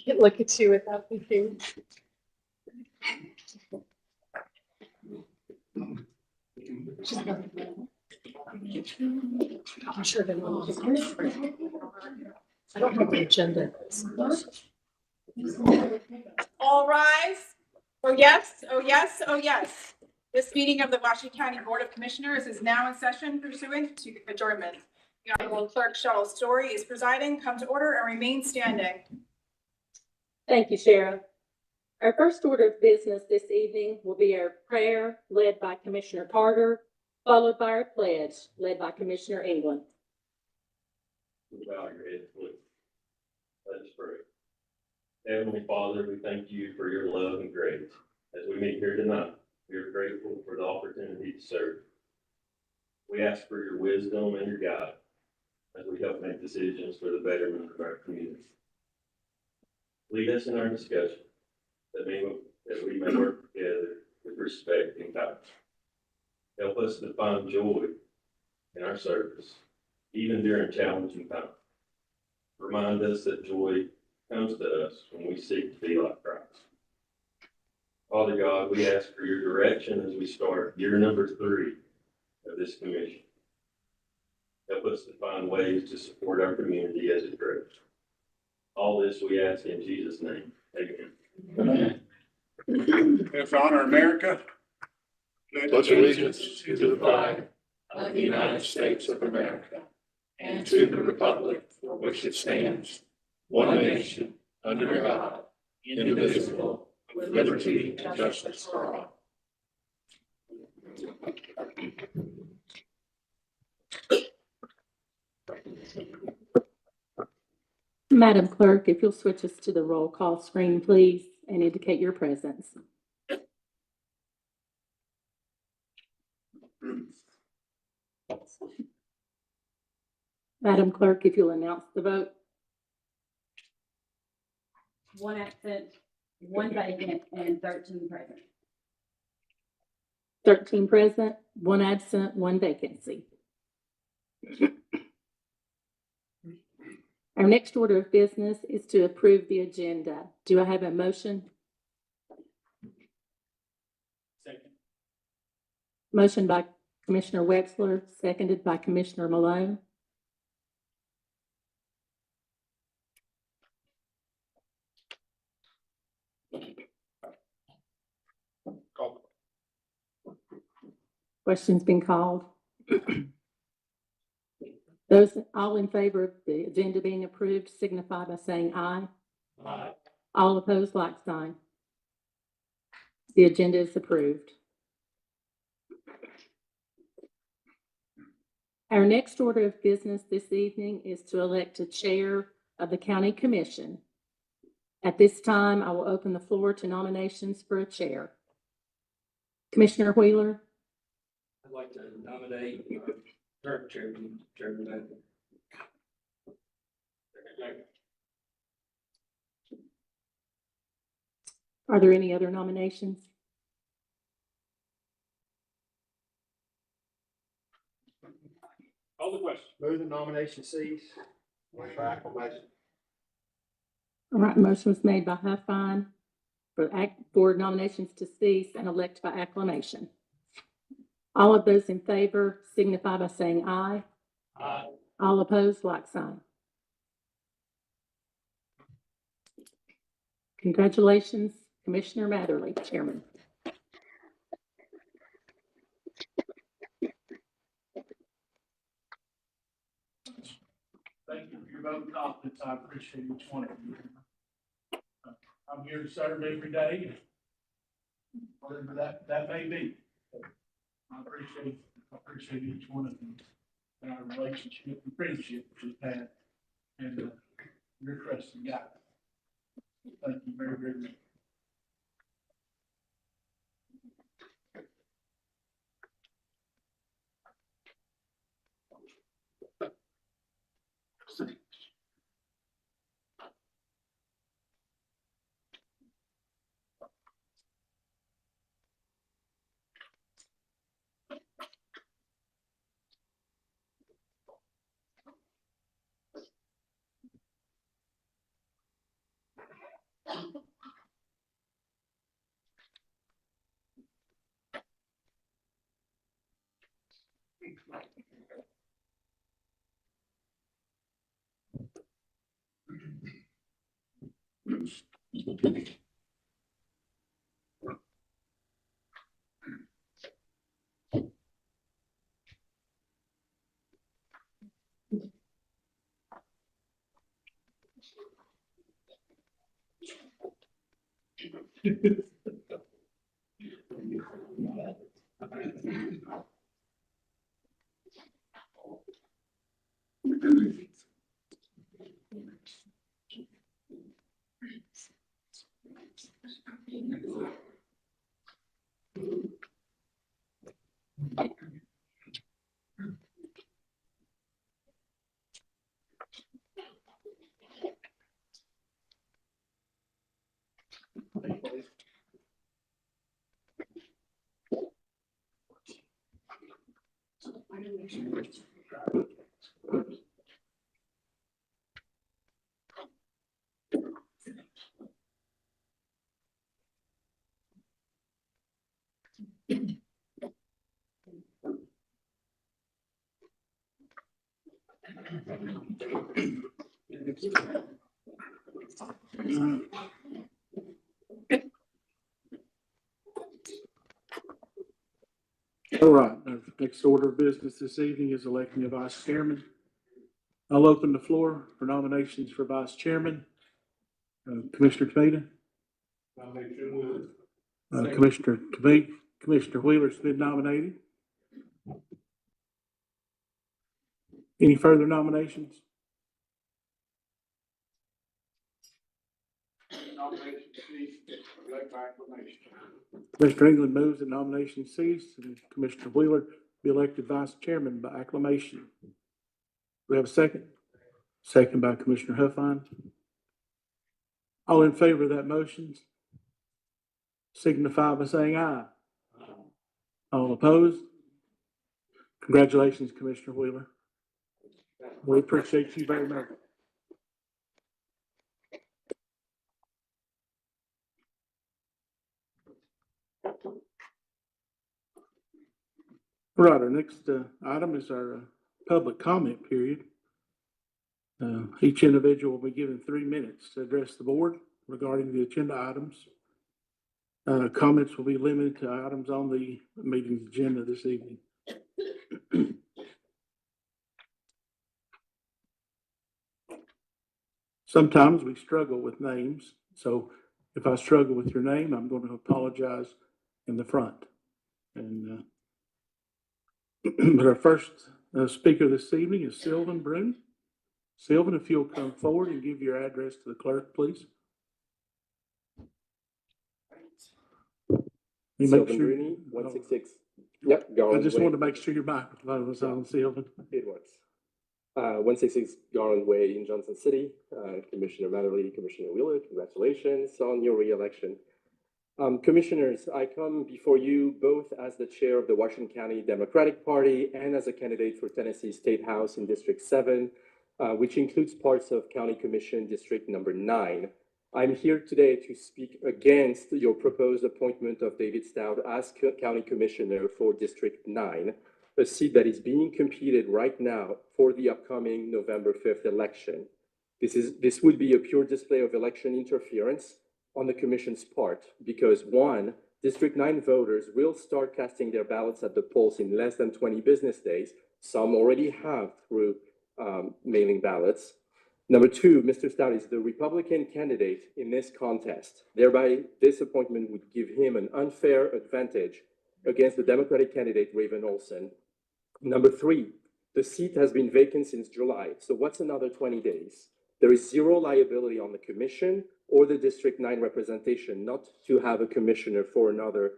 Can't look at you without thinking. I'm sure they will. I don't have the agenda. All rise. Oh, yes. Oh, yes. Oh, yes. This meeting of the Washington County Board of Commissioners is now in session pursuant to adjournment. The Honorable Clerk Cheryl Story is presiding. Come to order and remain standing. Thank you, Sheriff. Our first order of business this evening will be our prayer led by Commissioner Carter, followed by our pledge led by Commissioner England. Bow your heads, please. Let us pray. Heavenly Father, we thank you for your love and grace. As we meet here tonight, we are grateful for the opportunity to serve. We ask for your wisdom and your guidance as we help make decisions for the betterment of our community. Lead us in our discussion that we may work together with respect and kindness. Help us to find joy in our service, even during challenging times. Remind us that joy comes to us when we seek to be like Christ. Father God, we ask for your direction as we start year number 3 of this commission. Help us to find ways to support our community as it grows. All this we ask in Jesus' name. Amen. Let's honor America. Pledge allegiance to the flag of the United States of America and to the republic for which it stands, one nation, under God, indivisible, with liberty and justice for all. Madam Clerk, if you'll switch us to the roll call screen, please, and indicate your presence. Madam Clerk, if you'll announce the vote. 1 absent, 1 vacant, and 13 present. 13 present, 1 absent, 1 vacancy. Our next order of business is to approve the agenda. Do I have a motion? Second. Motion by Commissioner Wexler, seconded by Commissioner Malone. Call. Question's been called. Those all in favor of the agenda being approved signify by saying aye. Aye. All opposed, like sign. The agenda is approved. Our next order of business this evening is to elect a chair of the County Commission. At this time, I will open the floor to nominations for a chair. Commissioner Wheeler. I'd like to nominate current Chairman Manning. Are there any other nominations? Call the question. Move the nomination cease. For acclamation. All right, motion was made by Huffine for nominations to cease and elect by acclamation. All of those in favor signify by saying aye. Aye. All opposed, like sign. Congratulations, Commissioner Matherly, Chairman. Thank you for your vote of confidence. I appreciate each one of you. I'm here to serve every day, whatever that may be. I appreciate each one of you. and our relationship and friendship we've had. And your trust and guidance. Thank you very, very much. All right, our next order of business this evening is electing a vice chairman. I'll open the floor for nominations for vice chairman. Commissioner Tavita, Commissioner Tavita, Commissioner Wheeler's been nominated. Any further nominations? Mr. England moves that nomination cease and Commissioner Wheeler be elected vice chairman by acclamation. We have a second? Second by Commissioner Huffine. All in favor of that motion, signify by saying aye. All opposed? Congratulations, Commissioner Wheeler. We appreciate you very much. Right, our next item is our public comment period. Each individual will be given 3 minutes to address the board regarding the agenda items. Comments will be limited to items on the meeting's agenda this evening. Sometimes we struggle with names, so if I struggle with your name, I'm going to apologize in the front. And but our first speaker this evening is Sylvan Bruni. Sylvan, if you'll come forward and give your address to the clerk, please. Sylvan Bruni, 166. Yep, Garland I just Way. wanted to make sure your microphone was on, Sylvan. It works. 166 Garland Way in Johnson City. Commissioner Matherly, Commissioner Wheeler, congratulations on your re-election. Commissioners, I come before you both as the chair of the Washington County Democratic Party and as a candidate for Tennessee State House in District 7, which includes parts of County Commission District number 9. I'm here today to speak against your proposed appointment of David Stout as County Commissioner for District 9, a seat that is being competed right now for the upcoming November 5th election. This would be a pure display of election interference on the Commission's part because, one, District 9 voters will start casting their ballots at the polls in less than 20 business days. Some already have through mailing ballots. Number two, Mr. Stout is the Republican candidate in this contest. Thereby, this appointment would give him an unfair advantage against the Democratic candidate, Raven Olson. Number three, The seat has been vacant since July, so what's another 20 days? There is zero liability on the commission or the District 9 representation not to have a commissioner for another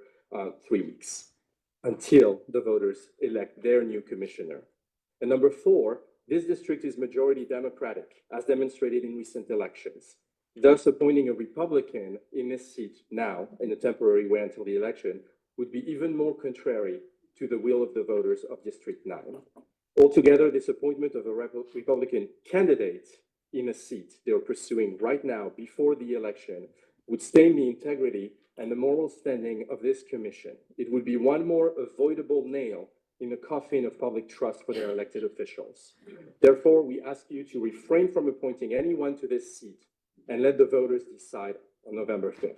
3 weeks until the voters elect their new commissioner. And number 4, this district is majority Democratic, as demonstrated in recent elections. Thus, appointing a Republican in this seat now, in a temporary way until the election, would be even more contrary to the will of the voters of District 9. Altogether, this appointment of a Republican candidate in a seat they are pursuing right now before the election would stain the integrity and the moral standing of this commission. It would be one more avoidable nail in the coffin of public trust for their elected officials. Therefore, we ask you to refrain from appointing anyone to this seat and let the voters decide on November 5th.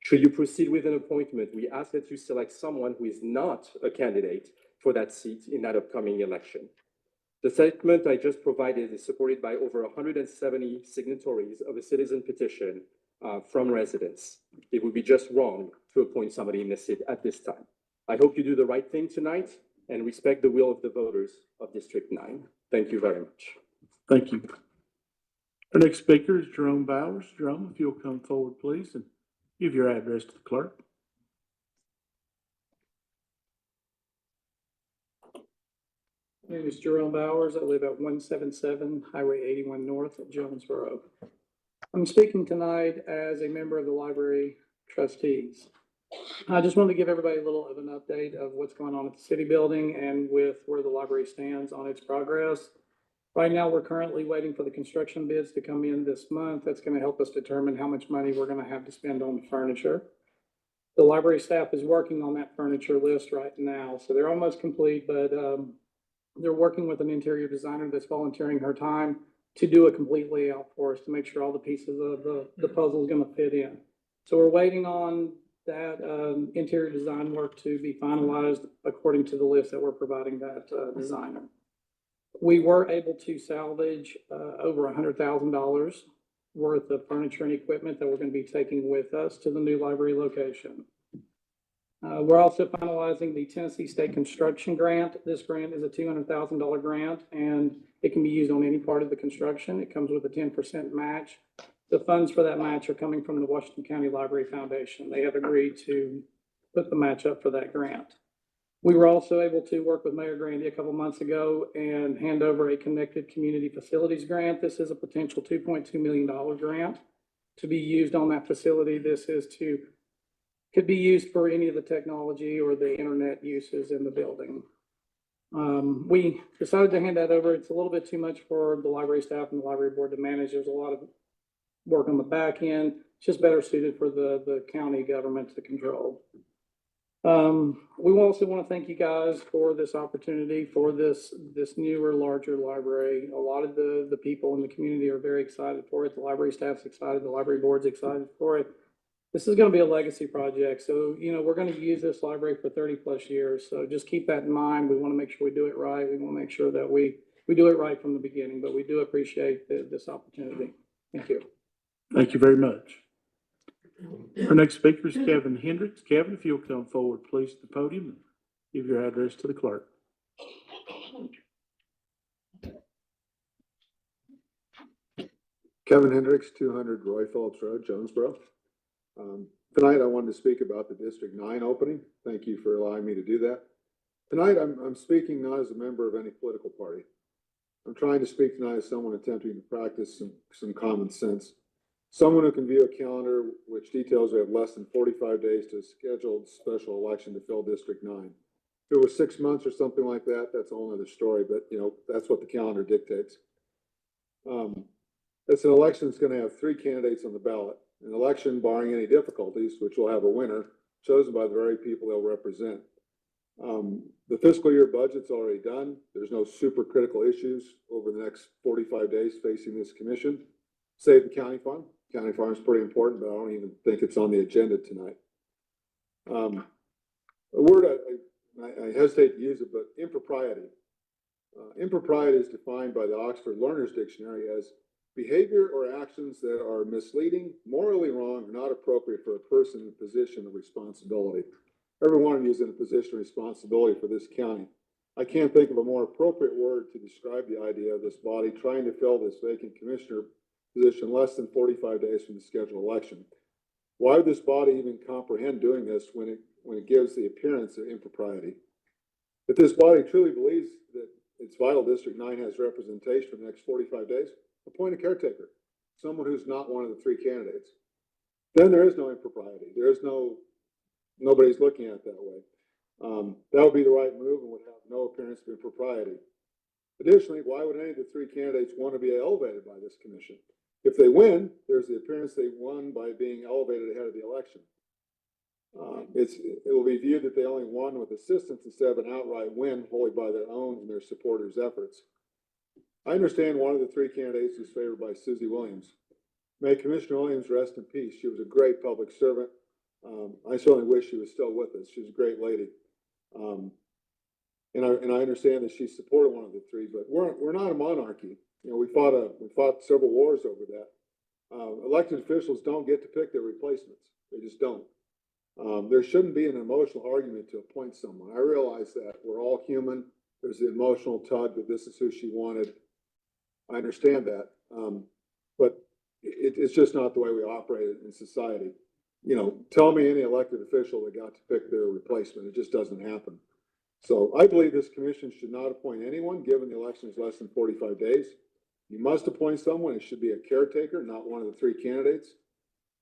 Should you proceed with an appointment, we ask that you select someone who is not a candidate for that seat in that upcoming election. The statement I just provided is supported by over 170 signatories of a citizen petition from residents. It would be just wrong to appoint somebody in this seat at this time. I hope you do the right thing tonight and respect the will of the voters of District 9. Thank you very much. Thank you. Our next speaker is Jerome Bowers. Jerome, if you'll come forward, please, and give your address to the clerk. My name is Jerome Bowers. I live at 177 Highway 81 North at Jonesboro. I'm speaking tonight as a member of the library trustees. I just wanted to give everybody a little of an update of what's going on at the city building and with where the library stands on its progress. Right now, we're currently waiting for the construction bids to come in this month. That's going to help us determine how much money we're going to have to spend on the furniture. The library staff is working on that furniture list right now, so they're almost complete, but they're working with an interior designer that's volunteering her time to do a complete layout for us to make sure all the pieces of the puzzle is going to fit in. So we're waiting on that interior design work to be finalized according to the list that we're providing that designer. We were able to salvage over $100,000 worth of furniture and equipment that we're going to be taking with us to the new library location. We're also finalizing the Tennessee State Construction Grant. This grant is a $200,000 grant, and it can be used on any part of the construction. It comes with a 10% match. The funds for that match are coming from the Washington County Library Foundation. They have agreed to put the match up for that grant. We were also able to work with Mayor Grandy a couple months ago and hand over a Connected Community Facilities Grant. This is a potential $2.2 million grant to be used on that facility. This is could be used for any of the technology or the internet uses in the building. We decided to hand that over. It's a little bit too much for the library staff and the library board to manage. There's a lot of work on the back end. It's just better suited for the county government to control. We also want to thank you guys for this opportunity for this newer, larger library. A lot of the people in the community are very excited for it. The library staff's excited. The library board's excited for it. This is going to be a legacy project. So, we're going to use this library for 30 plus years. So just keep that in mind. We want to make sure we do it right. We want to make sure that we do it right from the beginning, but we do appreciate this opportunity. Thank you. Thank you very much. Our next speaker is Kevin Hendricks. Kevin, if you'll come forward, please, to the podium and give your address to the clerk. Kevin Hendricks, 200 Roy Phillips Road, Jonesboro. Tonight, I wanted to speak about the District 9 opening. Thank you for allowing me to do that. Tonight, I'm speaking not as a member of any political party. I'm trying to speak tonight as someone attempting to practice some common sense. Someone who can view a calendar which details we have less than 45 days to a scheduled special election to fill District 9. If it was 6 months or something like that, that's a whole other story, but that's what the calendar dictates. It's an election that's going to have 3 candidates on the ballot. An election, barring any difficulties, which will have a winner, chosen by the very people they'll represent. The fiscal year budget's already done. There's no super critical issues over the next 45 days facing this commission. Save the county farm. County farm is pretty important, but I don't even think it's on the agenda tonight. A word I hesitate to use it, but impropriety. Impropriety is defined by the Oxford Learner's Dictionary as behavior or actions that are misleading, morally wrong, or not appropriate for a person in a position of responsibility. Every one of you is in a position of responsibility for this county. I can't think of a more appropriate word to describe the idea of this body trying to fill this vacant commissioner position less than 45 days from the scheduled election. Why would this body even comprehend doing this when it gives the appearance of impropriety? If this body truly believes that its vital District 9 has representation for the next 45 days, appoint a caretaker, someone who's not one of the three candidates. Then there is no impropriety. There is nobody's looking at it that way. That would be the right move and would have no appearance of impropriety. Additionally, why would any of the three candidates want to be elevated by this commission? If they win, there's the appearance they won by being elevated ahead of the election. It will be viewed that they only won with assistance instead of an outright win wholly by their own and their supporters' efforts. I understand one of the three candidates is favored by Susie Williams. May Commissioner Williams rest in peace. She was a great public servant. I certainly wish she was still with us. She was a great lady. And I understand that she supported one of the three, but we're not a monarchy. You know, we fought several wars over that. Elected officials don't get to pick their replacements. They just don't. There shouldn't be an emotional argument to appoint someone. I realize that we're all human. There's the emotional tug that this is who she wanted. I understand that. But it's just not the way we operate in society. You know, tell me any elected official that got to pick their replacement. It just doesn't happen. So I believe this commission should not appoint anyone given the election is less than 45 days. You must appoint someone. It should be a caretaker, not one of the three candidates.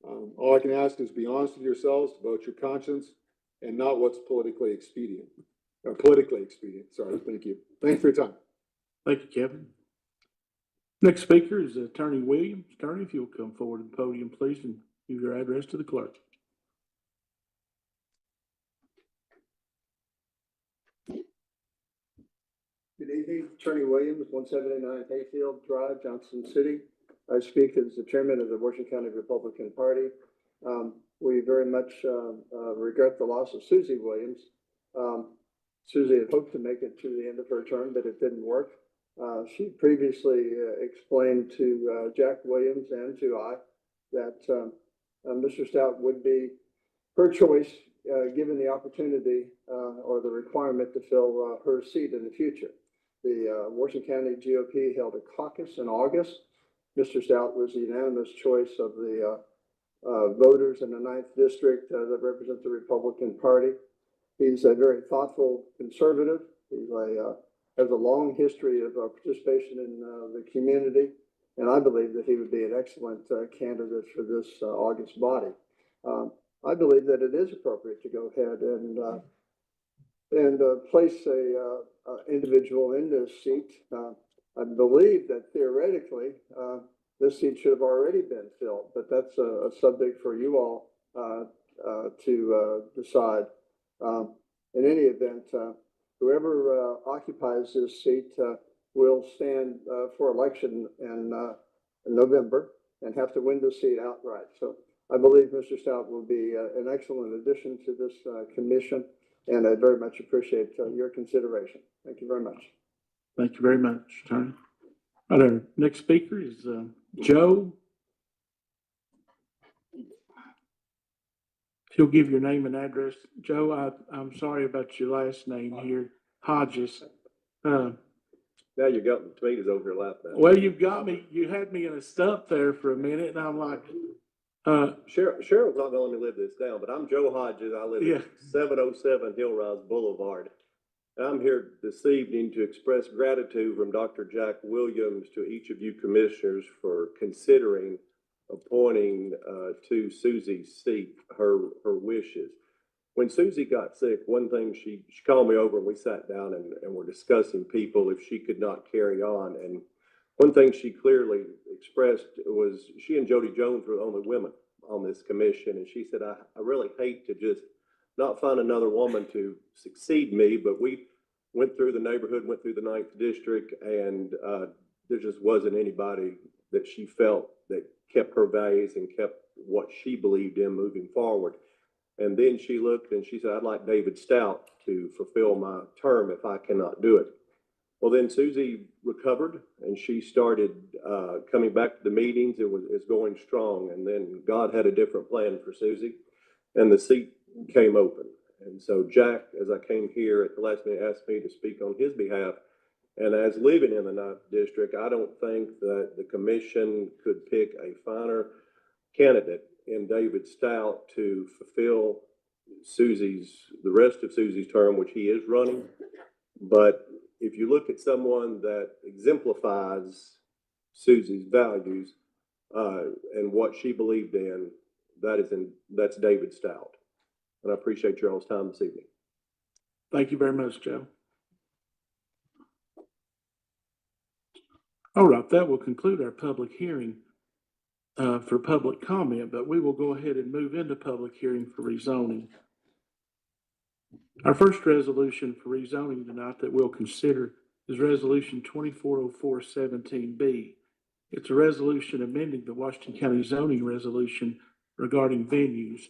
All I can ask is be honest with yourselves, vote your conscience, and not what's politically expedient. Sorry, thank you. Thanks for your time. Thank you, Kevin. Next speaker is Attorney Williams. Attorney, if you'll come forward to the podium, please, and give your address to the clerk. Good evening, Attorney Williams, 179 Hayfield Drive, Johnson City. I speak as the chairman of the Washington County Republican Party. We very much regret the loss of Susie Williams. Susie had hoped to make it to the end of her term, but it didn't work. She previously explained to Jack Williams and to I that Mr. Stout would be her choice given the opportunity or the requirement to fill her seat in the future. The Washington County GOP held a caucus in August. Mr. Stout was the unanimous choice of the voters in the 9th district that represent the Republican Party. He's a very thoughtful conservative. He has a long history of participation in the community, and I believe that he would be an excellent candidate for this August body. I believe that it is appropriate to go ahead and place a individual in this seat. I believe that theoretically this seat should have already been filled, but that's a subject for you all to decide. In any event, whoever occupies this seat will stand for election in November and have to win the seat outright. So I believe Mr. Stout will be an excellent addition to this commission, and I very much appreciate your consideration. Thank you very much. Thank you very much, Attorney. All right, our next speaker is Joe. If you'll give your name and address. Joe, I'm sorry about your last name here, Hodges. Now you got the tomatoes over your lap now. Well, you had me in a stump there for a minute, and I'm like, Cheryl's not gonna let me live this down, but I'm Joe Hodges. I live at 707 Hillrise Boulevard. I'm here this evening to express gratitude from Dr. Jack Williams to each of you commissioners for considering appointing to Susie's seat her wishes. When Susie got sick, one thing she called me over and we sat down and were discussing people if she could not carry on. And one thing she clearly expressed was she and Jody Jones were the only women on this commission. And she said, I really hate to just not find another woman to succeed me, but we went through the neighborhood, went through the 9th district, and there just wasn't anybody that she felt that kept her values and kept what she believed in moving forward. And then she looked and she said, I'd like David Stout to fulfill my term if I cannot do it. Well, then Susie recovered and she started coming back to the meetings. It was going strong. And then God had a different plan for Susie and the seat came open. And so Jack, as I came here at the last minute, asked me to speak on his behalf. And as living in the 9th District, I don't think that the commission could pick a finer candidate in David Stout to fulfill the rest of Susie's term, which he is running. But if you look at someone that exemplifies Susie's values, and what she believed in, that's David Stout. And I appreciate your all's time this evening. Thank you very much, Joe. All right, that will conclude our public hearing for public comment, but we will go ahead and move into public hearing for rezoning. Our first resolution for rezoning tonight that we'll consider is Resolution 240417B. It's a resolution amending the Washington County zoning resolution regarding venues.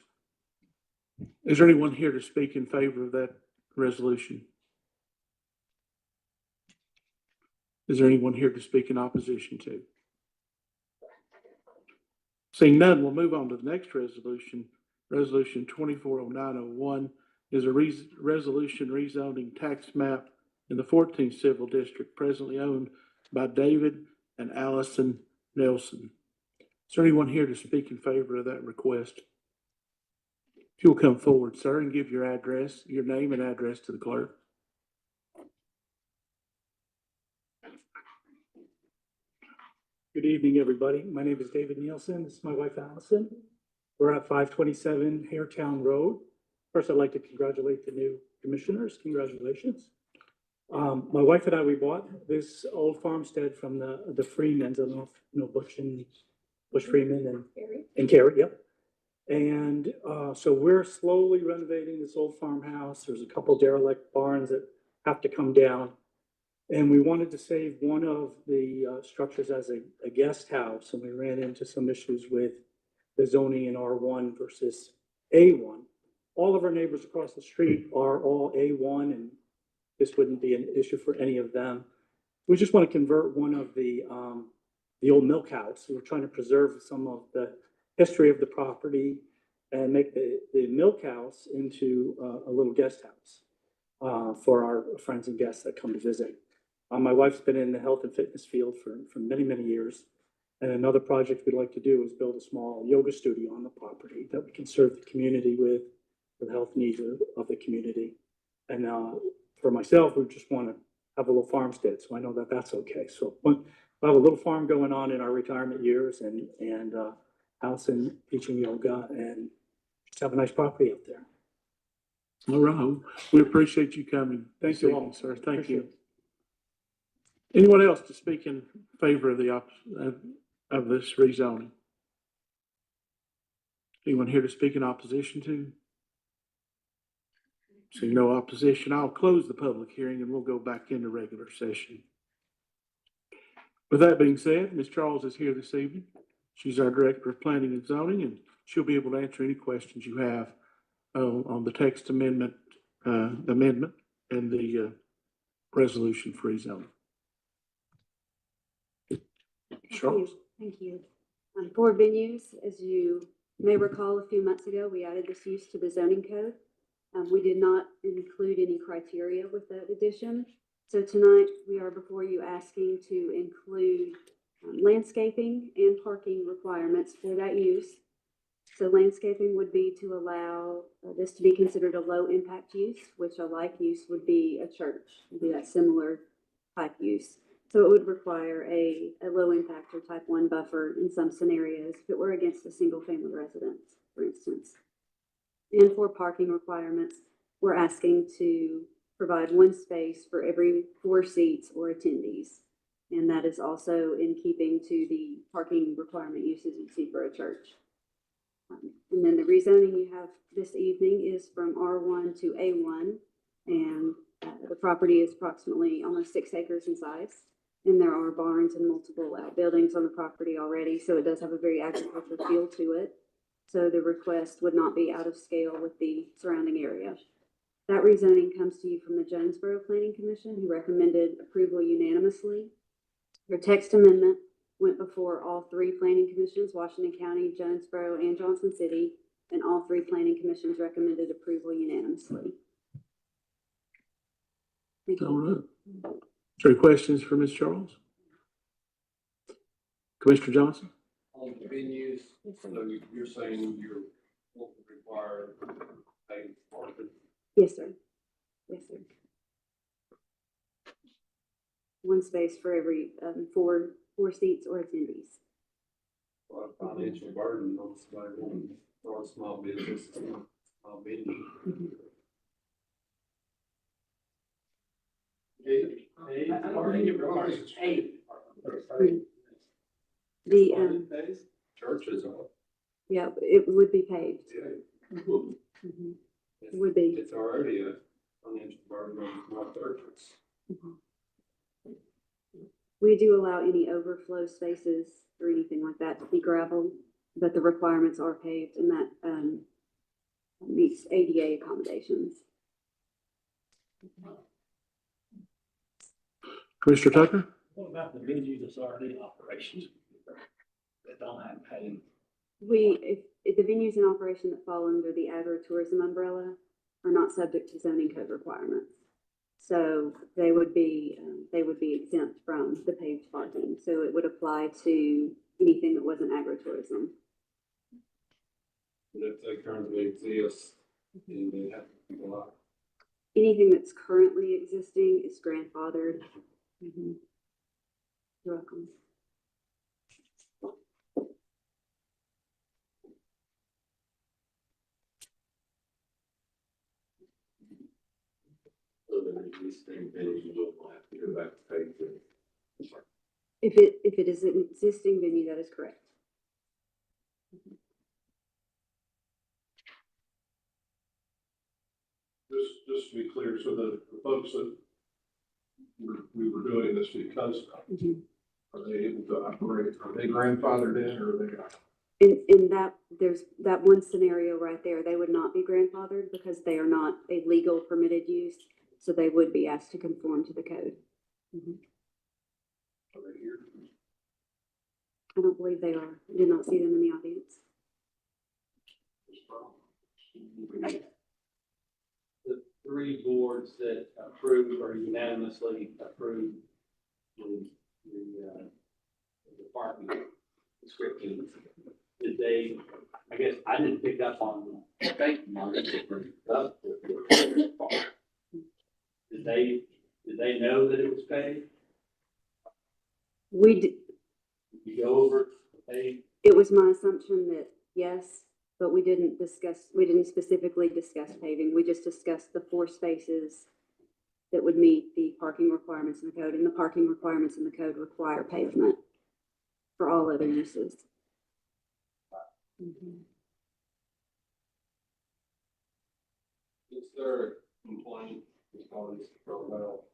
Is there anyone here to speak in favor of that resolution? Is there anyone here to speak in opposition to? Seeing none, we'll move on to the next resolution. Resolution 240901 is a resolution rezoning tax map in the 14th Civil District presently owned by David and Allison Nelson. Is there anyone here to speak in favor of that request? If you'll come forward, sir, and give your address, your name and address to the clerk. Good evening, everybody. My name is David Nielsen. This is my wife, Allison. We're at 527 Hairtown Road. First, I'd like to congratulate the new commissioners. Congratulations. My wife and I, we bought this old farmstead from the Freemans. I don't know if you know Bush Freeman and Carrie, yep. And so we're slowly renovating this old farmhouse. There's a couple derelict barns that have to come down. And we wanted to save one of the structures as a guest house. And we ran into some issues with the zoning in R1 versus A1. All of our neighbors across the street are all A1, and this wouldn't be an issue for any of them. We just want to convert one of the old milk house. We're trying to preserve some of the history of the property and make the milk house into a little guest house for our friends and guests that come to visit. My wife's been in the health and fitness field for many, many years. And another project we'd like to do is build a small yoga studio on the property that we can serve the community with the health needs of the community. And for myself, we just want to have a little farmstead, so I know that that's okay. So we'll have a little farm going on in our retirement years and house and teaching yoga and just have a nice property up there. All right. We appreciate you coming. Thank you all, sir. Thank you. Anyone else to speak in favor of of this rezoning? Anyone here to speak in opposition to? Seeing no opposition, I'll close the public hearing and we'll go back into regular session. With that being said, Ms. Charles is here this evening. She's our Director of Planning and Zoning, and she'll be able to answer any questions you have on the text amendment and the resolution for rezoning. Charles? Thank you. For venues, as you may recall, a few months ago, we added this use to the zoning code. We did not include any criteria with that addition. So tonight we are before you asking to include landscaping and parking requirements for that use. So landscaping would be to allow this to be considered a low impact use, which a like use would be a church, would be that similar type use. So it would require a low impact or type 1 buffer in some scenarios if it were against a single family residence, for instance. And for parking requirements, we're asking to provide one space for every 4 seats or attendees. And that is also in keeping to the parking requirement uses you see for a church. And then the rezoning you have this evening is from R1 to A1. And the property is approximately almost 6 acres in size. And there are barns and multiple outbuildings on the property already. So it does have a very agricultural feel to it. So the request would not be out of scale with the surrounding area. That rezoning comes to you from the Jonesboro Planning Commission, who recommended approval unanimously. Your text amendment went before all 3 planning commissions, Washington County, Jonesboro, and Johnson City, and all three planning commissions recommended approval unanimously. Thank All you. right. Is there any questions for Ms. Charles? Commissioner Johnson? On the venues, so you're saying you're will require a parking? Yes, sir. Yes, sir. One space for every, four seats or attendees. Or a financial burden on somebody wanting to start a small business, small venue. The, Churches are. yeah, it would be paved. Mhm. Mhm. It would be. It's already a financial burden on small churches. We do allow any overflow spaces or anything like that to be gravel, but the requirements are paved and that, meets ADA accommodations. Commissioner Tucker? What about the venues that's already in operations that don't have paying? If the venues in operation that fall under the agritourism umbrella are not subject to zoning code requirements. So they would be exempt from the paved parking. So it would apply to anything that wasn't agritourism. And if they currently exist, then they have to be allowed. Anything that's currently existing is grandfathered. You're welcome. So the existing venue will have to go back to pay for it. If it is an existing venue, that is correct. Just to be clear, so the folks that we were doing this because are they able to operate? Are they grandfathered in or are they not? In that, there's that one scenario right there, they would not be grandfathered because they are not a legal permitted use. So they would be asked to conform to the code. Are they here? I don't believe they are. I did not see them in the audience. The three boards that approved or unanimously approved the parking description, did they, I guess I didn't pick up on the state market. Did they know that it was paid? We did. You go over paid? It was my assumption that yes, but we didn't specifically discuss paving. We just discussed the 4 spaces that would meet the parking requirements in the code, and the parking requirements in the code require pavement for all other uses. Is there a complaint as far as well?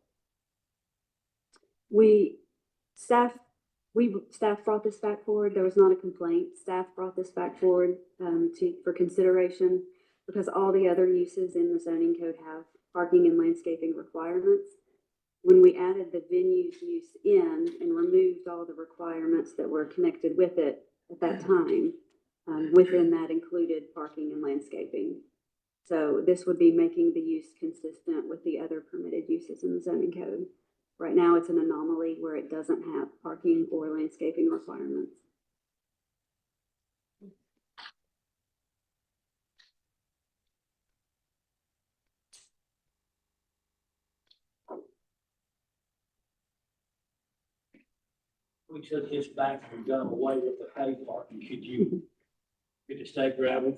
Staff brought this back forward. There was not a complaint. Staff brought this back forward for consideration because all the other uses in the zoning code have parking and landscaping requirements. When we added the venues use in and removed all the requirements that were connected with it at that time, within that included parking and landscaping. So this would be making the use consistent with the other permitted uses in the zoning code. Right now, it's an anomaly where it doesn't have parking or landscaping requirements. We took this back and done away with the paid parking. Could you stay gravel?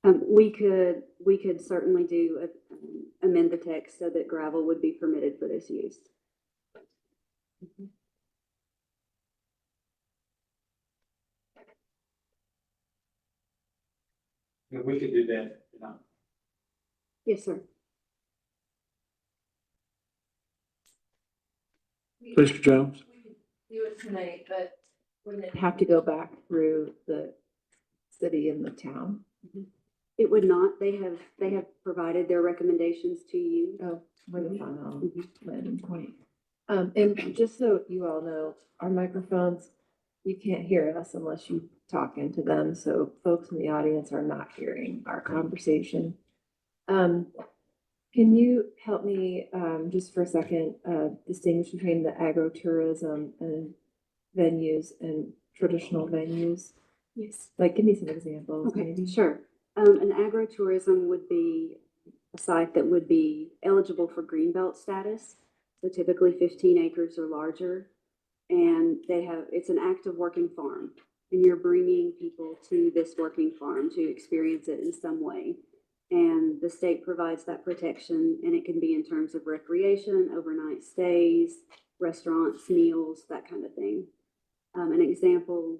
We could certainly amend the text so that gravel would be permitted for this use. And we could do that, you know. Yes, sir. Mr. Jones? Do it tonight, but wouldn't it Have to go back through the city and the town. It would not. They have provided their recommendations to you. Oh, for the final landing point. And just so you all know, our microphones you can't hear us unless you talk into them, so folks in the audience are not hearing our conversation. Can you help me, just for a second, distinguish between the agritourism and venues and traditional venues? Yes. Like, give me some examples, Okay, maybe. sure. An agrotourism would be a site that would be eligible for greenbelt status. So typically 15 acres or larger. And it's an active working farm. And you're bringing people to this working farm to experience it in some way. And the state provides that protection, and it can be in terms of recreation, overnight stays, restaurants, meals, that kind of thing. An example,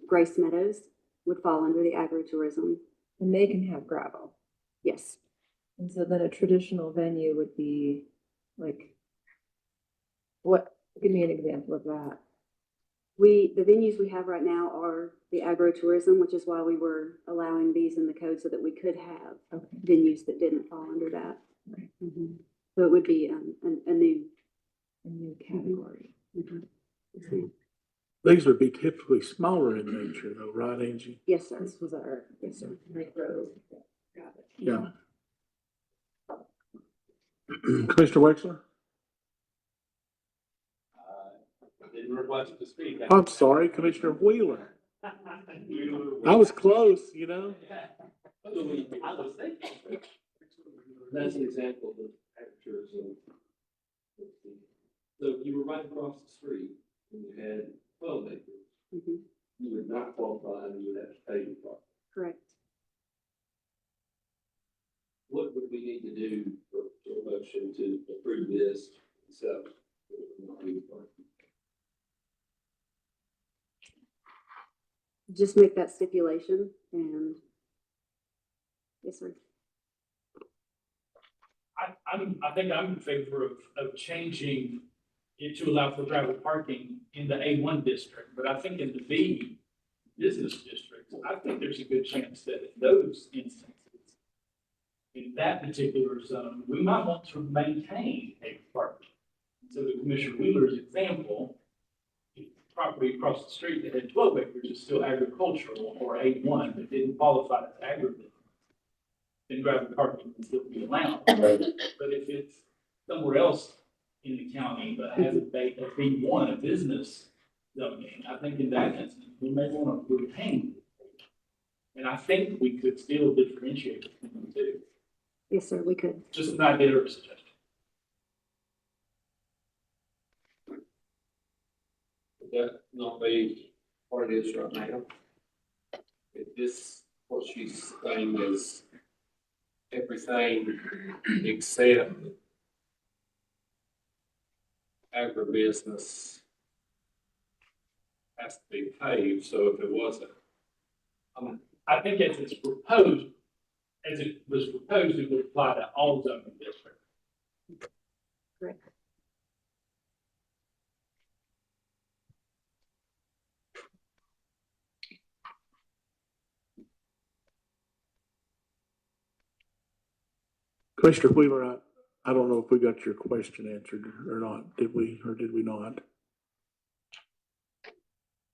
Grace Meadows would fall under the agritourism. And they can have gravel. Yes. And so then a traditional venue would be like, what, give me an example of that. The venues we have right now are the agrotourism, which is why we were allowing these in the code so that we could have venues that didn't fall under that. Right. Mm-hmm. So it would be a new category. Mm-hmm. These would be typically smaller in nature though, right, Angie? Yes, sir. This was our, yes, sir. Micro. Got it. Yeah. Commissioner Wexler? Didn't request to speak. I'm sorry, Commissioner Wheeler. I was close, you know? I was thinking. That's an example of agritourism. So you were right across the street and you had 12 acres. Mm-hmm. You would not qualify and you would have to pay your part. Correct. What would we need to do for a motion to approve this? So. Just make that stipulation and yes, sir. I think I'm in favor of changing it to allow for gravel parking in the A1 district, but I think in the B business districts, I think there's a good chance that in those instances, in that particular zone, we might want to maintain a parking. So the Commissioner Wheeler's example, if the property across the street that had 12 acres is still agricultural or A1, but didn't qualify as agribusiness, then gravel parking can still be allowed. But if it's somewhere else in the county, but has a B1, a business zoning, I think in that instance, we may want to retain it. And I think we could still differentiate between the two. Yes, sir, we could. Just an idea or a suggestion. Would that not be what it is right now? If this, what she's saying is everything except agribusiness has to be paved, so if it wasn't. I think as it's proposed, as it was proposed, it would apply to all zoning districts. Correct. Commissioner Wheeler, I don't know if we got your question answered or not. Did we, or did we not?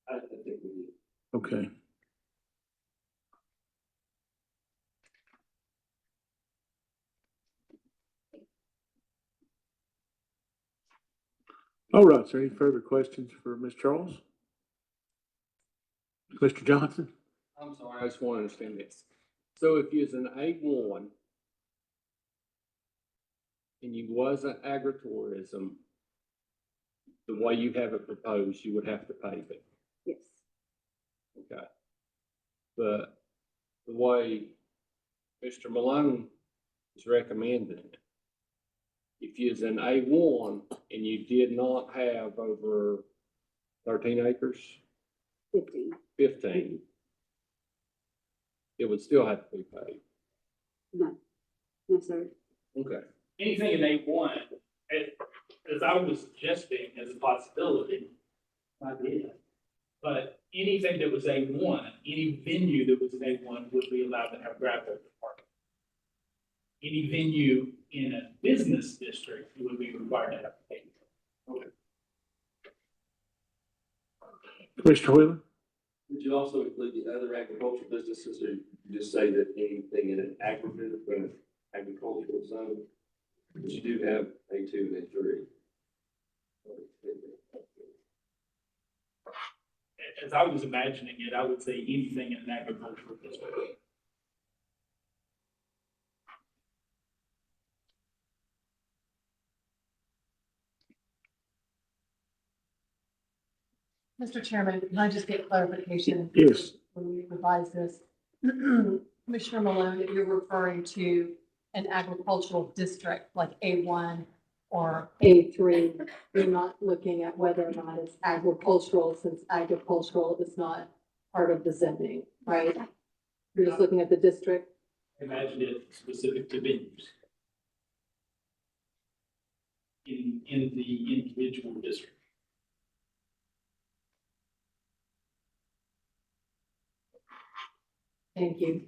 I think we did. Okay. All right, is there any further questions for Ms. Charles? Mr. Johnson? I'm sorry, I just want to understand this. So if you was an A1 and you wasn't agritourism, the way you have it proposed, you would have to pave it. Yes. Okay. But the way Mr. Malone is recommending it, if you was an A1 and you did not have over 13 acres? 15. 15. It would still have to be paved. No. No, sir. Okay. Anything in A1, as I was suggesting as a possibility, I did. But anything that was A1, any venue that was an A1 would be allowed to have gravel parking. Any venue in a business district would be required to have paved. Okay. Commissioner Wheeler? Would you also include the other agricultural businesses, or you just say that anything in an agricultural zone? But you do have A2 and A3. As I was imagining it, I would say anything in an agricultural district. Mr. Chairman, can I just get clarification? Yes. When we revise this, Commissioner Malone, if you're referring to an agricultural district like A1 or A3, you're not looking at whether or not it's agricultural, since agricultural is not part of the zoning, right? You're just looking at the district. Imagine it specific to venues in the individual district. Thank you.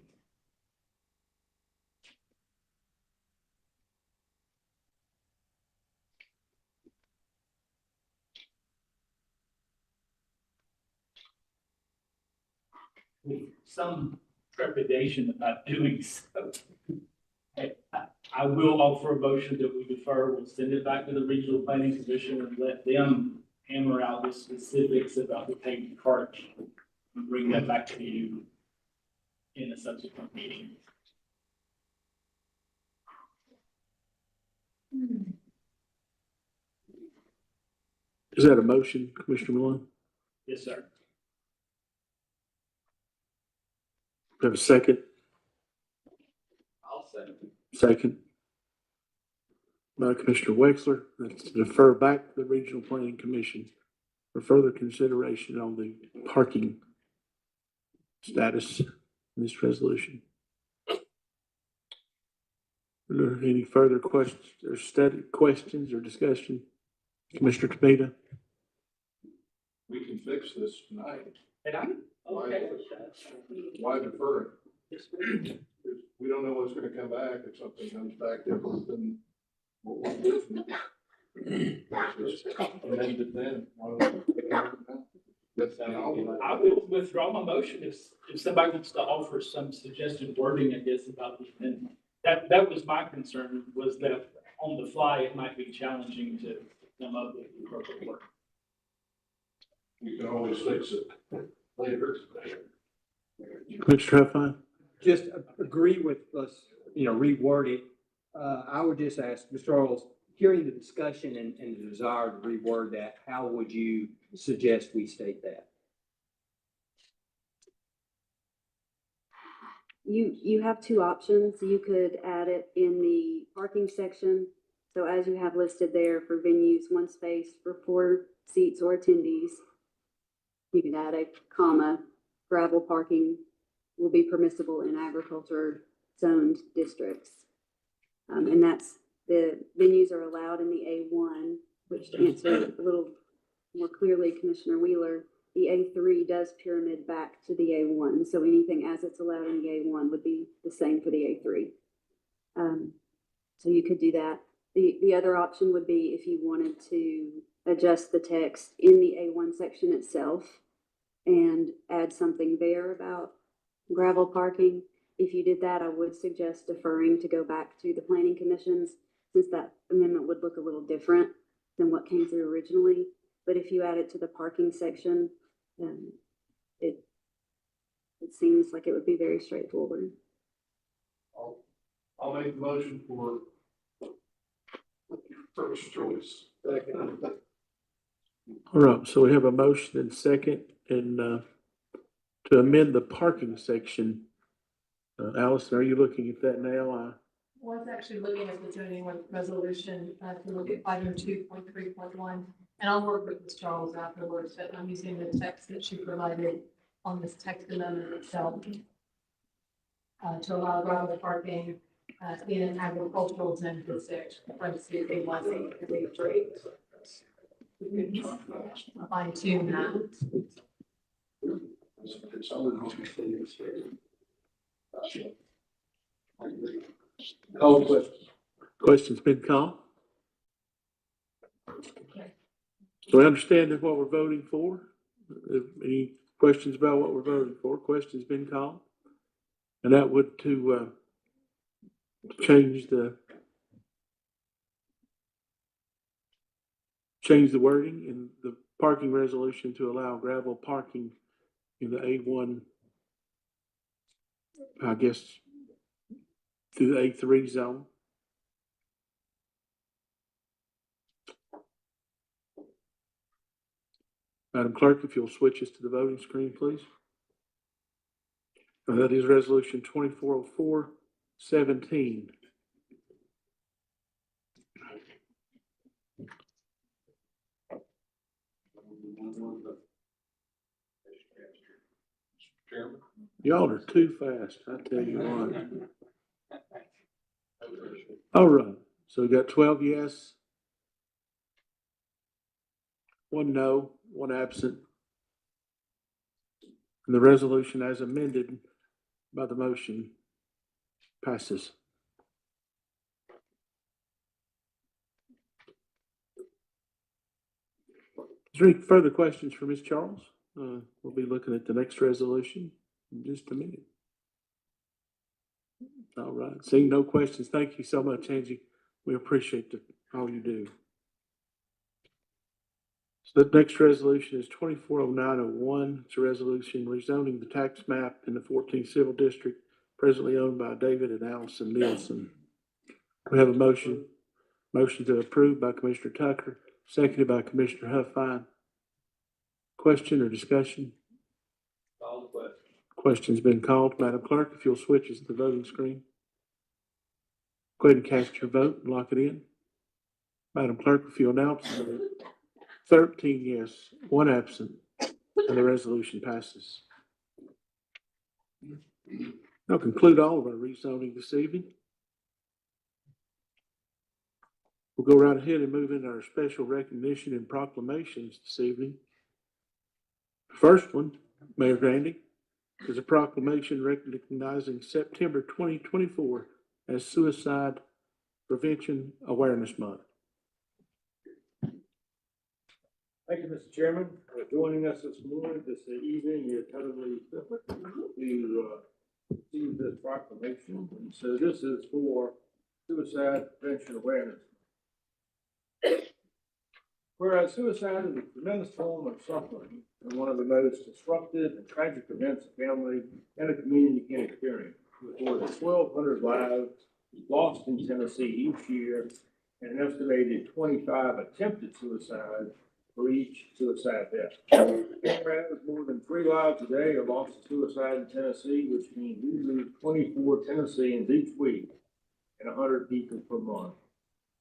With some trepidation about doing so. I will offer a motion that we defer, we'll send it back to the Regional Planning Commission and let them hammer out the specifics about the paved park and bring that back to you in a subsequent meeting. Is that a motion, Commissioner Malone? Yes, sir. Do you have a second? I'll second. Second. By Commissioner Wexler, that's to defer back to the Regional Planning Commission for further consideration on the parking status in this resolution. Are there any further questions or questions or discussion? Commissioner Tomita? We can fix this tonight. And I'm okay with that. Why defer it? We don't know what's gonna come back. If something comes back different than what we're doing. Just amend it then. I will withdraw my motion if somebody wants to offer some suggested wording, I guess, about the amendment. That was my concern, was that on the fly, it might be challenging to come up with the appropriate word. You can always fix it later. Commissioner Huffine? Just agree with us, reword it. I would just ask, Mr. Earls, hearing the discussion and the desire to reword that, how would you suggest we state that? You have two options. You could add it in the parking section. So as you have listed there for venues, one space for 4 seats or attendees. You can add a comma, gravel parking will be permissible in agriculture zoned districts. And that's, the venues are allowed in the A1, which to answer a little more clearly, Commissioner Wheeler, the A3 does pyramid back to the A1. So anything as it's allowed in the A1 would be the same for the A3. So you could do that. The other option would be if you wanted to adjust the text in the A1 section itself and add something there about gravel parking. If you did that, I would suggest deferring to go back to the planning commissions, since that amendment would look a little different than what came through originally. But if you add it to the parking section, it seems like it would be very straightforward. I'll make the motion for first choice. All right, so we have a motion and second, and to amend the parking section. Allison, are you looking at that now? I was actually looking at the zoning resolution to look at item 2.3.1, and I'll work with Ms. Charles afterwards, but I'm using the text that she provided on this text amendment itself to allow gravel parking in an agricultural zone district, parentheses A1, A2, A3. We can fine tune that. Call question. Question's been called. So we understand what we're voting for. Any questions about what we're voting for? Questions been called? And that would to change the wording in the parking resolution to allow gravel parking in the A1, I guess, through the A3 zone. Madam Clerk, if you'll switch us to the voting screen, please. That is resolution 2404-17. Chairman? Y'all are too fast, I tell you what. All right, so we got 12 yes, 1 no, 1 absent. And the resolution as amended by the motion passes. Is there any further questions for Ms. Charles? We'll be looking at the next resolution in just a minute. All right, seeing no questions, thank you so much, Angie. We appreciate all you do. So the next resolution is 240901. It's a resolution rezoning the tax map in the 14th Civil District, presently owned by David and Allison Nielsen. We have a motion to approve by Commissioner Tucker, seconded by Commissioner Huffine. Question or discussion? Call the question. Question's been called. Madam Clerk, if you'll switch us to the voting screen. Go ahead and cast your vote and lock it in. Madam Clerk, if you'll announce 13 yes, 1 absent, and the resolution passes. That'll conclude all of our rezoning this evening. We'll go right ahead and move into our special recognition and proclamations this evening. First one, Mayor Grandy, is a proclamation recognizing September 2024 as Suicide Prevention Awareness Month. Thank you, Mr. Chairman, for joining us this evening. You're totally to receive this proclamation. And so this is for Suicide Prevention Awareness. Whereas suicide is a tremendous form of suffering and one of the most disruptive and tragic events a family and a community can experience, with more than 1,200 lives lost in Tennessee each year and an estimated 25 attempted suicides for each suicide death. Whereas more than 3 lives a day are lost to suicide in Tennessee, which means we lose 24 Tennesseans each week and 100 people per month.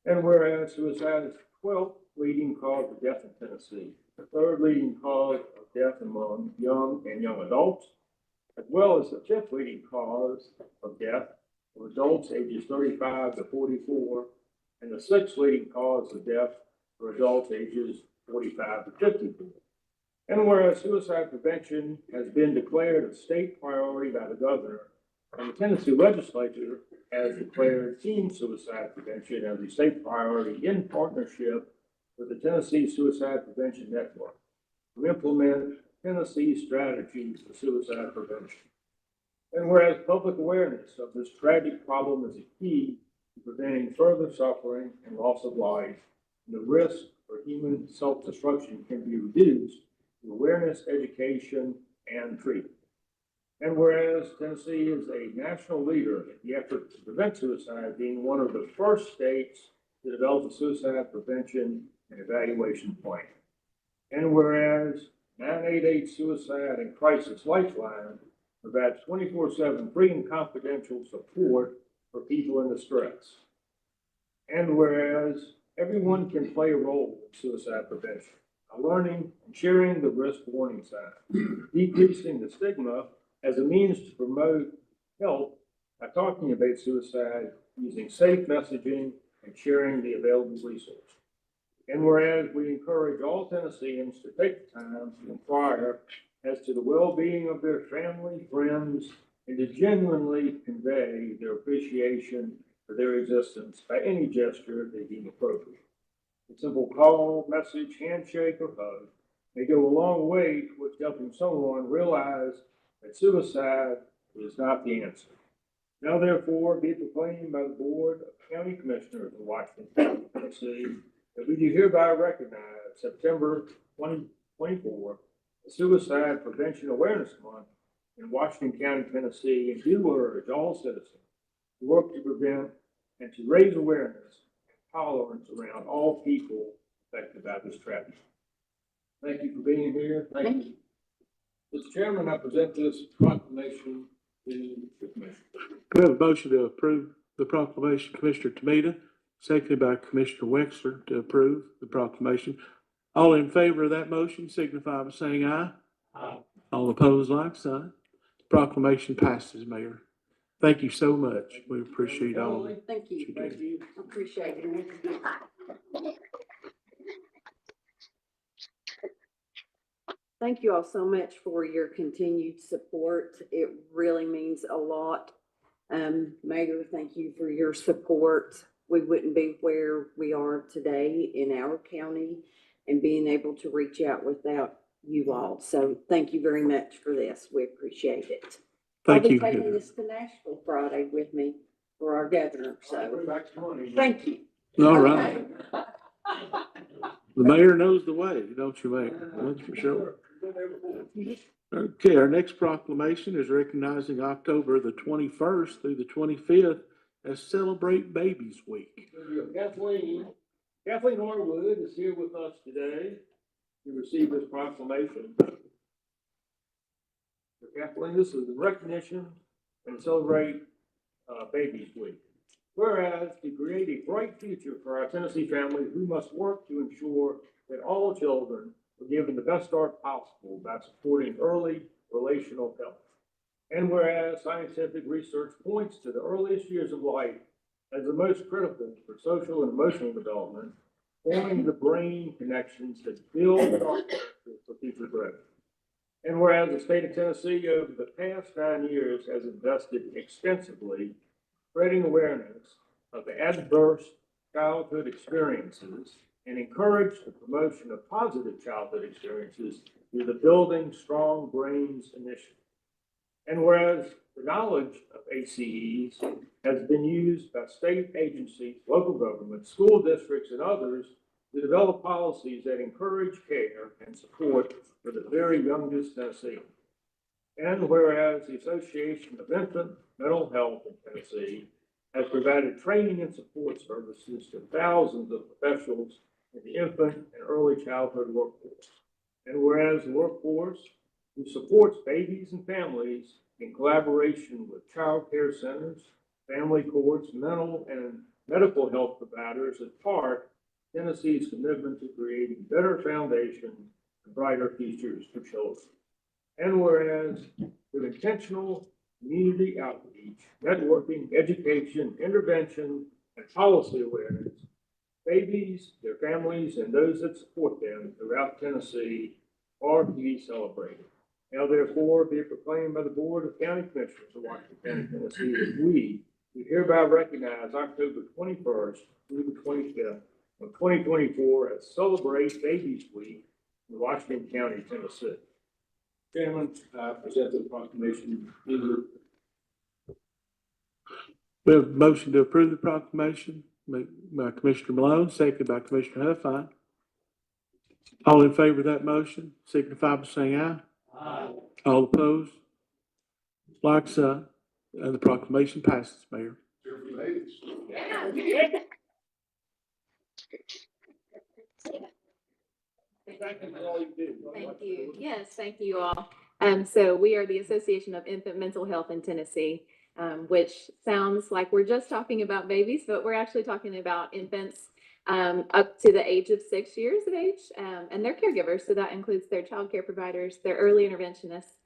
And whereas suicide is the 12th leading cause of death in Tennessee, the 3rd leading cause of death among young and young adults, as well as the 5th leading cause of death for adults ages 35 to 44, and the 6th leading cause of death for adults ages 45 to 54. And whereas suicide prevention has been declared a state priority by the governor, and the Tennessee legislature has declared teen suicide prevention as a state priority in partnership with the Tennessee Suicide Prevention Network to implement Tennessee strategies for suicide prevention. And whereas public awareness of this tragic problem is a key to preventing further suffering and loss of life, and the risk for human self-destruction can be reduced through awareness, education, and treatment. And whereas Tennessee is a national leader in the effort to prevent suicide, being one of the first states to develop a suicide prevention and evaluation plan. And whereas 988 Suicide and Crisis Lifeline provides 24/7 free and confidential support for people in distress. And whereas everyone can play a role in suicide prevention by learning and sharing the risk warning signs, decreasing the stigma as a means to promote help by talking about suicide using safe messaging and sharing the available resources. And whereas we encourage all Tennesseans to take the time to inquire as to the well-being of their family, friends, and to genuinely convey their appreciation for their existence by any gesture they deem appropriate. A simple call, message, handshake, or hug may go a long way towards helping someone realize that suicide is not the answer. Now therefore be it proclaimed by the Board of County Commissioners of Washington County, Tennessee, that we do hereby recognize September 2024 as Suicide Prevention Awareness Month in Washington County, Tennessee, and do urge all citizens to work to prevent and to raise awareness and tolerance around all people affected by this tragedy. Thank you for being here. Thank you. Mr. Chairman, I present this proclamation to the commission. We have a motion to approve the proclamation, Commissioner Tomita, seconded by Commissioner Wexler to approve the proclamation. All in favor of that motion signify by saying aye. Aye. All opposed, like sign. Proclamation passes, Mayor. Thank you so much. We appreciate all. Thank you. Thank you. Appreciate it. Thank you all so much for your continued support. It really means a lot. Mayor, thank you for your support. We wouldn't be where we are today in our county and being able to reach out without you all. So thank you very much for this. We appreciate it. Thank you. I'll be taking this to Nashville Friday with me for our governor. So thank you. All right. The mayor knows the way, don't you, Mayor? That's for sure. Okay, our next proclamation is recognizing October the 21st through the 25th as Celebrate Babies Week. Kathleen Norwood is here with us today to receive this proclamation. So Kathleen, this is the recognition and celebrate Babies Week. Whereas to create a bright future for our Tennessee families, we must work to ensure that all children are given the best start possible by supporting early relational health. And whereas scientific research points to the earliest years of life as the most critical for social and emotional development, forming the brain connections that build our character for future growth. And whereas the state of Tennessee over the past 9 years has invested extensively spreading awareness of the adverse childhood experiences and encourage the promotion of positive childhood experiences through the Building Strong Brains initiative. And whereas the knowledge of ACEs has been used by state agencies, local governments, school districts, and others to develop policies that encourage care and support for the very youngest Tennesseans. And whereas the Association of Infant Mental Health in Tennessee has provided training and support services to thousands of professionals in the infant and early childhood workforce. And whereas the workforce who supports babies and families in collaboration with child care centers, family courts, mental and medical health providers as part of Tennessee's commitment to creating better foundations and brighter futures for children. And whereas with intentional community outreach, networking, education, intervention, and policy awareness, babies, their families, and those that support them throughout Tennessee are to be celebrated. Now therefore be it proclaimed by the Board of County Commissioners of Washington County, Tennessee, that we hereby recognize October 21st through the 25th of 2024 as Celebrate Babies Week in Washington County, Tennessee. Chairman, I present the proclamation. We have a motion to approve the proclamation made by Commissioner Malone, seconded by Commissioner Huffine. All in favor of that motion signify by saying aye. Aye. All opposed? Like sign. The proclamation passes, Mayor. Thank you. Yes, thank you all. So we are the Association of Infant Mental Health in Tennessee, which sounds like we're just talking about babies, but we're actually talking about infants up to the age of 6 years of age, and their caregivers. So that includes their child care providers, their early interventionists,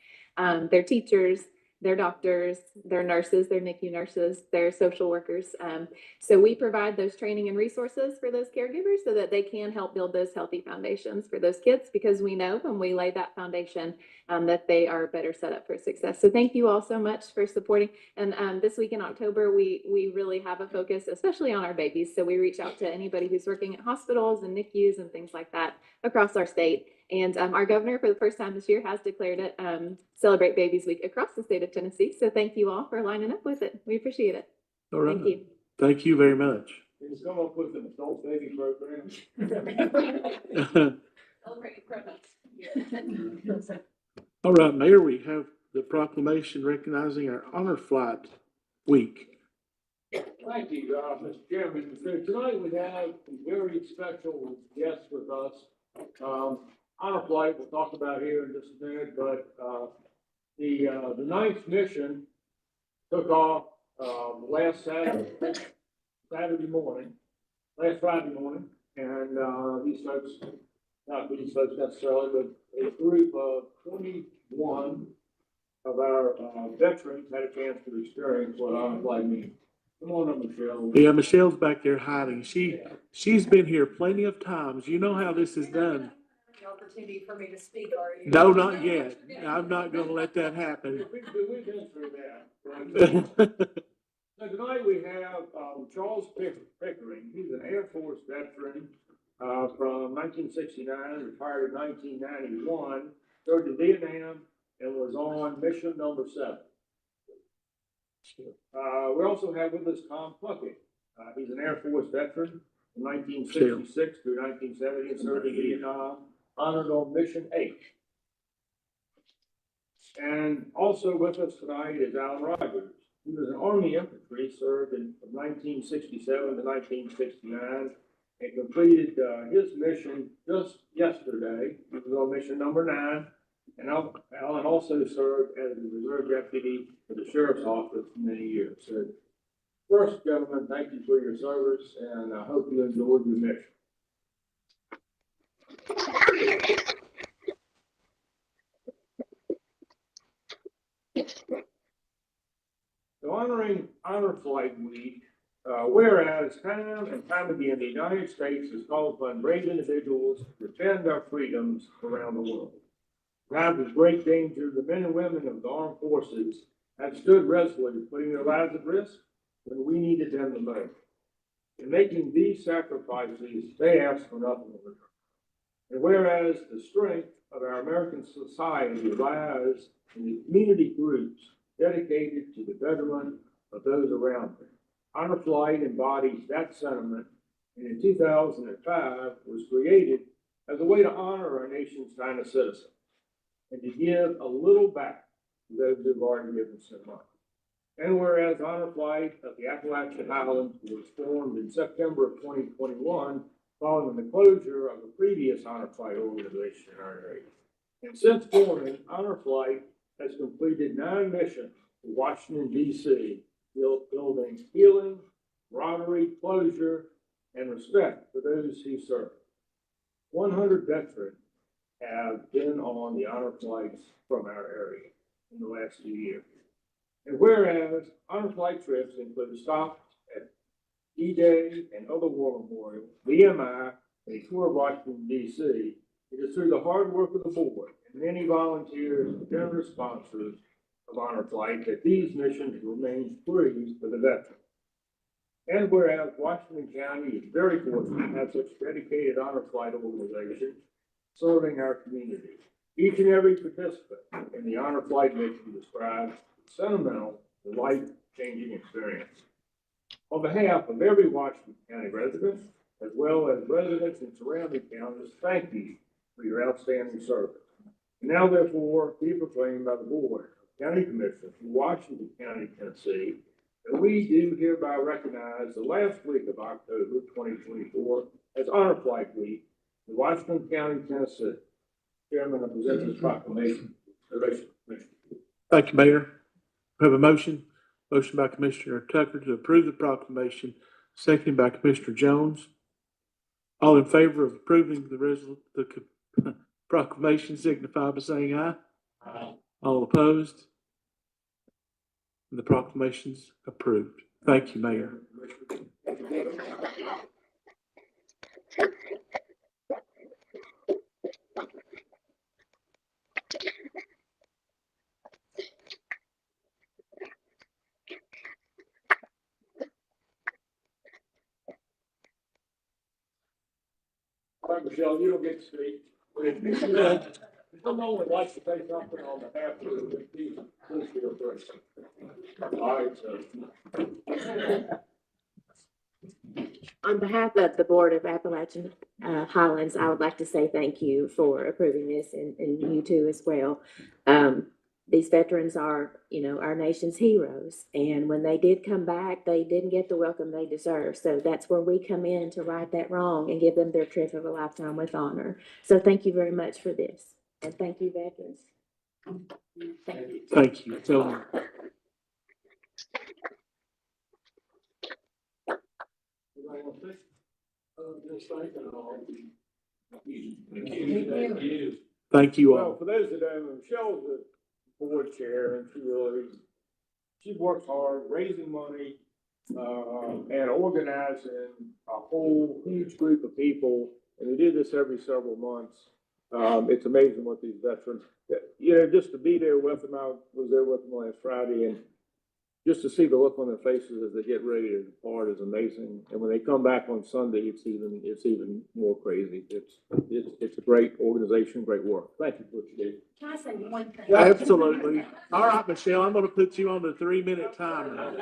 their teachers, their doctors, their nurses, their NICU nurses, their social workers. So we provide those training and resources for those caregivers so that they can help build those healthy foundations for those kids, because we know when we lay that foundation that they are better set up for success. So thank you all so much for supporting. And this week in October, we really have a focus, especially on our babies. So we reach out to anybody who's working at hospitals and NICUs and things like that across our state. And our governor, for the first time this year, has declared it Celebrate Babies Week across the state of Tennessee. So thank you all for lining up with it. We appreciate it. All right. Thank you. Thank you very much. Can you come up with an adult baby program? All right, Mayor, we have the proclamation recognizing our Honor Flight Week. Thank you, Mr. Chairman. So tonight we have a very special guest with us. Honor Flight, we'll talk about here in just a minute, but, the ninth mission took off, last Friday morning, and, not these folks necessarily, but a group of 21 of our, veterans had a chance to experience what Honor Flight means. Come on up, Michelle. Yeah, Michelle's back there hiding. She's been here plenty of times. You know how this is done. Opportunity for me to speak, are you? No, not yet. I'm not gonna let that happen. We've been through that. So tonight we have, Charles Pickering. He's an Air Force veteran, from 1969, retired in 1991, served in Vietnam, and was on mission number 7. We also have with us Tom Puckett. He's an Air Force veteran from 1966 through 1970, and served in Vietnam, honored on mission 8. And also with us tonight is Alan Rogers. He was an Army infantry, served from 1967 to 1969, and completed his mission just yesterday. He was on mission number 9. And Alan also served as a reserve deputy for the sheriff's office for many years. So, first, gentlemen, thank you for your service, and I hope you enjoyed your mission. So, honoring Honor Flight Week, whereas time and time again, the United States has called upon brave individuals to defend our freedoms around the world. Times of great danger, the men and women of the armed forces have stood resolute, putting their lives at risk when we needed them the most. In making these sacrifices, they ask for nothing in return. And whereas the strength of our American society lies in the community groups dedicated to the betterment of those around them, Honor Flight embodies that sentiment, and in 2005 was created as a way to honor our nation's finest citizens and to give a little back to those who've already given so much. And whereas Honor Flight of the Appalachian Highlands was formed in September of 2021, following the closure of a previous Honor Flight organization in our area. And since forming, Honor Flight has completed 9 missions to Washington, D.C., building healing, camaraderie, closure, and respect for those who serve. 100 veterans have been on the honor flights from our area in the last few years. And whereas honor flight trips include stops at D-Day and other war memorials, VMI, and a tour of Washington, D.C., it is through the hard work of the board and many volunteers and generous sponsors of Honor Flight that these missions remain free for the veterans. And whereas Washington County is very fortunate to have such dedicated Honor Flight organizations serving our community, each and every participant in the Honor Flight mission describes a sentimental, life-changing experience. On behalf of every Washington County resident, as well as residents in surrounding counties, thank you for your outstanding service. And now, therefore, be proclaimed by the Board of County Commissioners in Washington County, Tennessee, that we do hereby recognize the last week of October 2024 as Honor Flight Week in Washington County, Tennessee. Chairman, I present this proclamation. Thank you, Mayor. We have a motion. Motion by Commissioner Tucker to approve the proclamation, seconded by Commissioner Jones. All in favor of approving the proclamation signify by saying aye. Aye. All opposed? The proclamation's approved. Thank you, Mayor. All right, Michelle, you don't get to speak. If someone would like to say something on behalf of the people, please feel free. All right, so. On behalf of the Board of Appalachian Highlands, I would like to say thank you for approving this and you too as well. These veterans are, our nation's heroes. And when they did come back, they didn't get the welcome they deserve. So that's where we come in to right that wrong and give them their trip of a lifetime with honor. So thank you very much for this. And thank you, veterans. Thank you. Thank you. So, thank you Well, all. for those that don't know, Michelle's the board chair, and she works hard raising money, and organizing a whole huge group of people, and we do this every several months. It's amazing what these veterans, just to be there with them. I was there with them last Friday, and just to see the look on their faces as they get ready to depart is amazing. And when they come back on Sunday, it's even more crazy. It's a great organization, great work. Thank you for what you do. Can I say one thing? Absolutely. All right, Michelle, I'm going to put you on the 3-minute timer.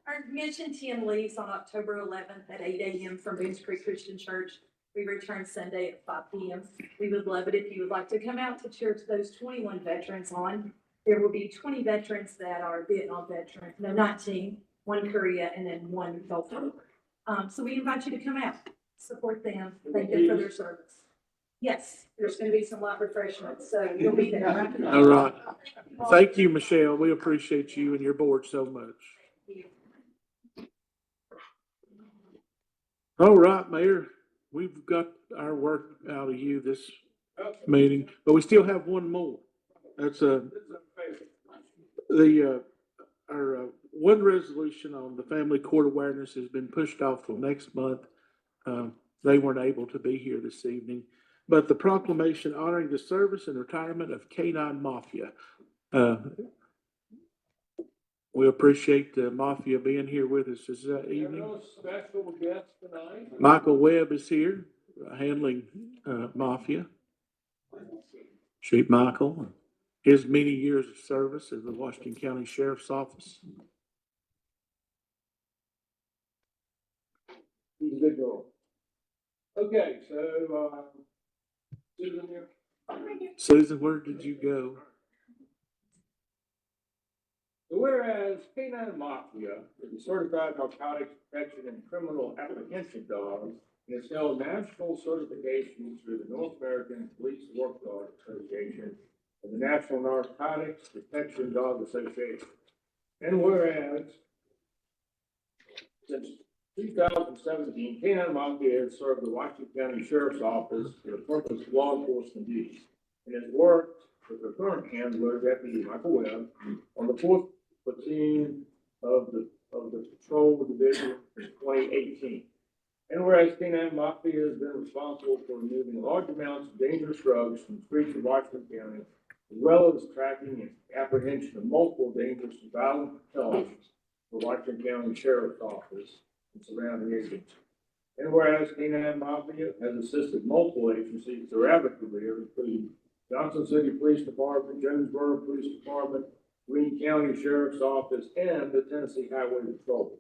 Our Mission 10 leaves on October 11th at 8 a.m. from Boones Creek Christian Church. We return Sunday at 5 p.m. We would love it if you would like to come out to cheer to those 21 veterans on. There will be 20 veterans that are Vietnam veterans, 19, one Korea, and then one Gulf War. So we invite you to come out, support them, thank them for their service. Yes, there's going to be some light refreshments, so you'll be there. All right. Thank you, Michelle. We appreciate you and your board so much. All right, Mayor, we've got our work out of you this meeting, but we still have one more. That's our one resolution on the family court awareness has been pushed off till next month. They weren't able to be here this evening, but the proclamation honoring the service and retirement of K-9 Mafia. We appreciate the Mafia being here with us this evening. No special guest tonight. Michael Webb is here handling Mafia. Chief Michael. His many years of service in the Washington County Sheriff's Office. He's a good girl. Okay, so, Susan here. Susan, where did you go? Whereas K-9 Mafia is a certified narcotics detection and criminal apprehension dog, and has held national certifications through the North American Police Work Dog Association and the National Narcotics Detection Dog Association. And whereas since 2017, K-9 Mafia has served the Washington County Sheriff's Office for the purpose of law enforcement duties, and has worked with the current handler, Deputy Michael Webb, on the 4th platoon of the patrol division in 2018. And whereas K-9 Mafia has been responsible for removing large amounts of dangerous drugs from the streets of Washington County, as well as tracking and apprehension of multiple dangerous and violent felonies for Washington County Sheriff's Office and surrounding agencies. And whereas K-9 Mafia has assisted multiple agencies throughout their career, including Johnson City Police Department, Jonesboro Police Department, Greene County Sheriff's Office, and the Tennessee Highway Patrol.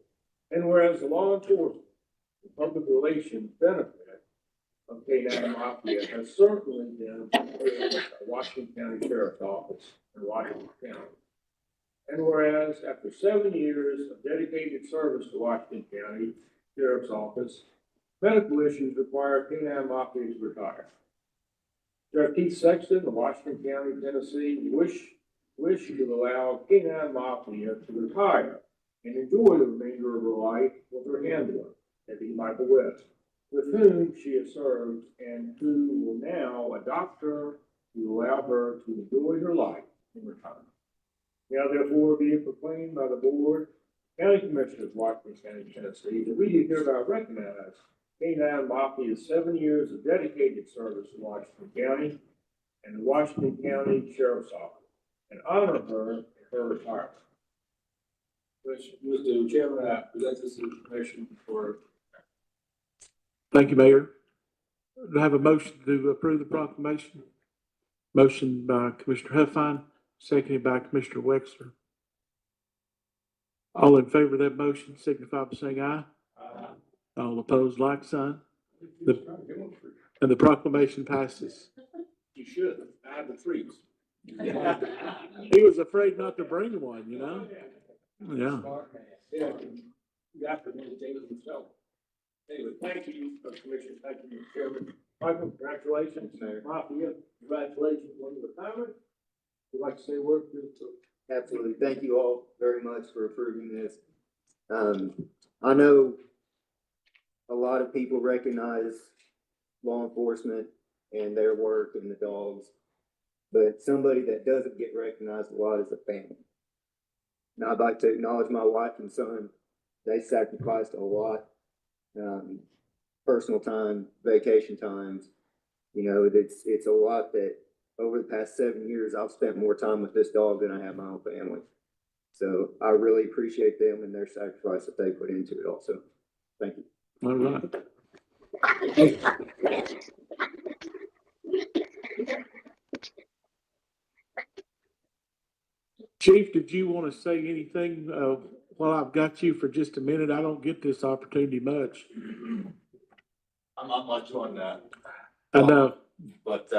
And whereas the law enforcement and public relations benefit of K-9 Mafia has certainly been the Washington County Sheriff's Office in Washington County. And whereas after 7 years of dedicated service to Washington County Sheriff's Office, medical issues require K-9 Mafia to retire. Sheriff Keith Sexton of Washington County, Tennessee, wish to allow K-9 Mafia to retire and enjoy the remainder of her life with her handler, Deputy Michael Webb, with whom she has served and who will now adopt her to allow her to enjoy her life in retirement. Now therefore be it proclaimed by the Board, County Commissioners, Washington County, Tennessee, that we do hereby recognize K-9 Mafia's 7 years of dedicated service to Washington County and the Washington County Sheriff's Office, and honor her in her retirement. Mr. Chairman, I present this information for. Thank you, Mayor. Do I have a motion to approve the proclamation? Motion by Commissioner Huffine, seconded by Commissioner Wexler. All in favor of that motion signify by saying aye. Aye. All opposed, like sign. And the proclamation passes. You should. I have the trees. He was afraid not to bring one, you know? Yeah. Yeah. You have to maintain it himself. Anyway, thank you, Commissioner, thank you, Mr. Chairman. Michael, congratulations. Mafia, congratulations on your retirement. Would like to say a word to the. Absolutely. Thank you all very much for approving this. I know a lot of people recognize law enforcement and their work and the dogs, but somebody that doesn't get recognized a lot is a family. Now, I'd like to acknowledge my wife and son. They sacrificed a lot, personal time, vacation times. You know, it's a lot that over the past 7 years, I've spent more time with this dog than I have my own family. So I really appreciate them and their sacrifice that they put into it also. Thank you. All right. Chief, did you want to say anything while I've got you for just a minute? I don't get this opportunity much. I'm not much on that. I know. But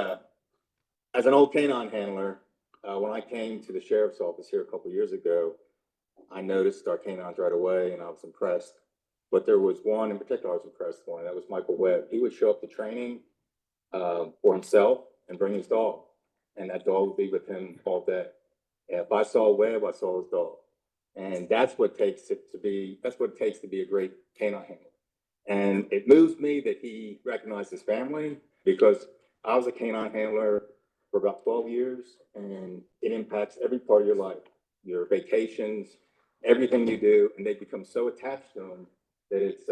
as an old canine handler, when I came to the sheriff's office here a couple of years ago, I noticed our canines right away and I was impressed. But there was one in particular I was impressed with, and that was Michael Webb. He would show up to training for himself and bring his dog, and that dog would be with him all day. And if I saw Webb, I saw his dog. And that's what it takes to be a great canine handler. And it moves me that he recognized his family, because I was a canine handler for about 12 years, and it impacts every part of your life, your vacations, everything you do, and they become so attached to them that it's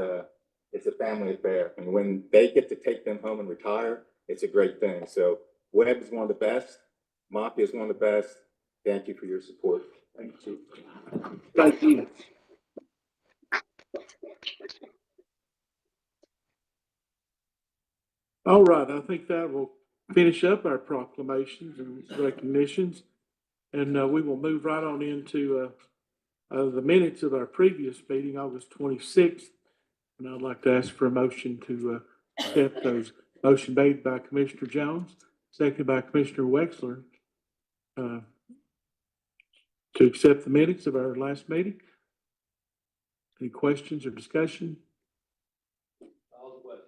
a family affair. And when they get to take them home and retire, it's a great thing. So Webb is one of the best. Mafia is one of the best. Thank you for your support. Thank you, Chief. Thank you. All right, I think that will finish up our proclamations and recognitions. And we will move right on into the minutes of our previous meeting, August 26th. And I'd like to ask for a motion to accept those. Motion made by Commissioner Jones, seconded by Commissioner Wexler, to accept the minutes of our last meeting. Any questions or discussion?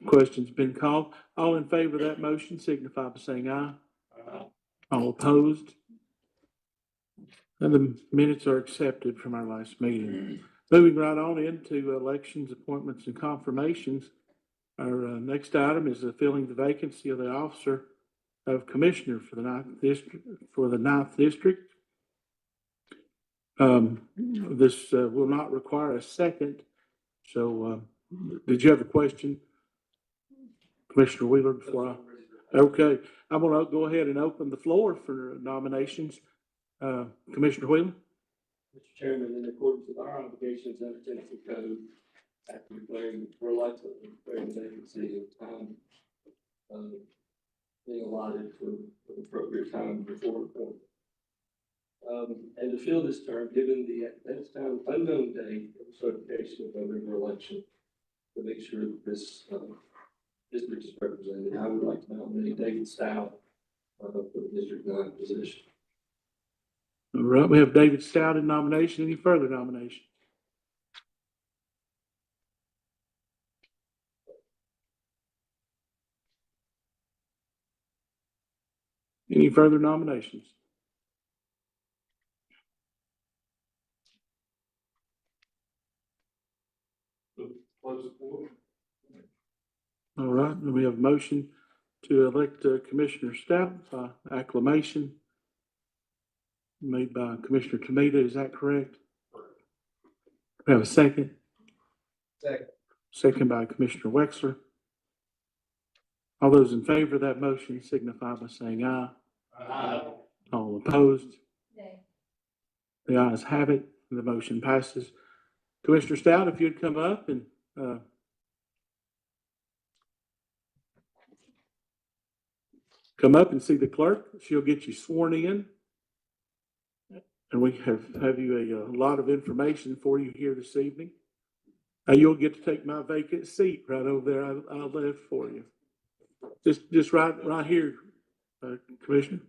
Questions been called. All in favor of that motion signify by saying aye. Aye. All opposed? And the minutes are accepted from our last meeting. Moving right on into elections, appointments, and confirmations. Our next item is filling the vacancy of the officer of commissioner for the 9th district. This will not require a second. So did you have a question, Commissioner Wheeler, before okay, I'm going to go ahead and open the floor for nominations. Commissioner Wheeler? Mr. Chairman, in accordance with our obligations under Tennessee Code, after declaring for election, declaring the vacancy of time being allotted for the appropriate time before appointment. And to fill this term, given the at this time unknown date of certification of November election, to make sure that this district is represented, I would like to nominate David Stout for the District 9 position. All right, we have David Stout in nomination. Any further nominations? Any further nominations? All right, and we have a motion to elect Commissioner Stout by acclamation made by Commissioner Tomita. Is that correct? We have a second. Second. Second by Commissioner Wexler. All those in favor of that motion signify by saying aye. Aye. All opposed? Nay. The ayes have it, and the motion passes. Commissioner Stout, if you'd come up and come up and see the clerk. She'll get you sworn in. And we have you a lot of information for you here this evening. You'll get to take my vacant seat right over there. I left for you. Just right here, Commissioner.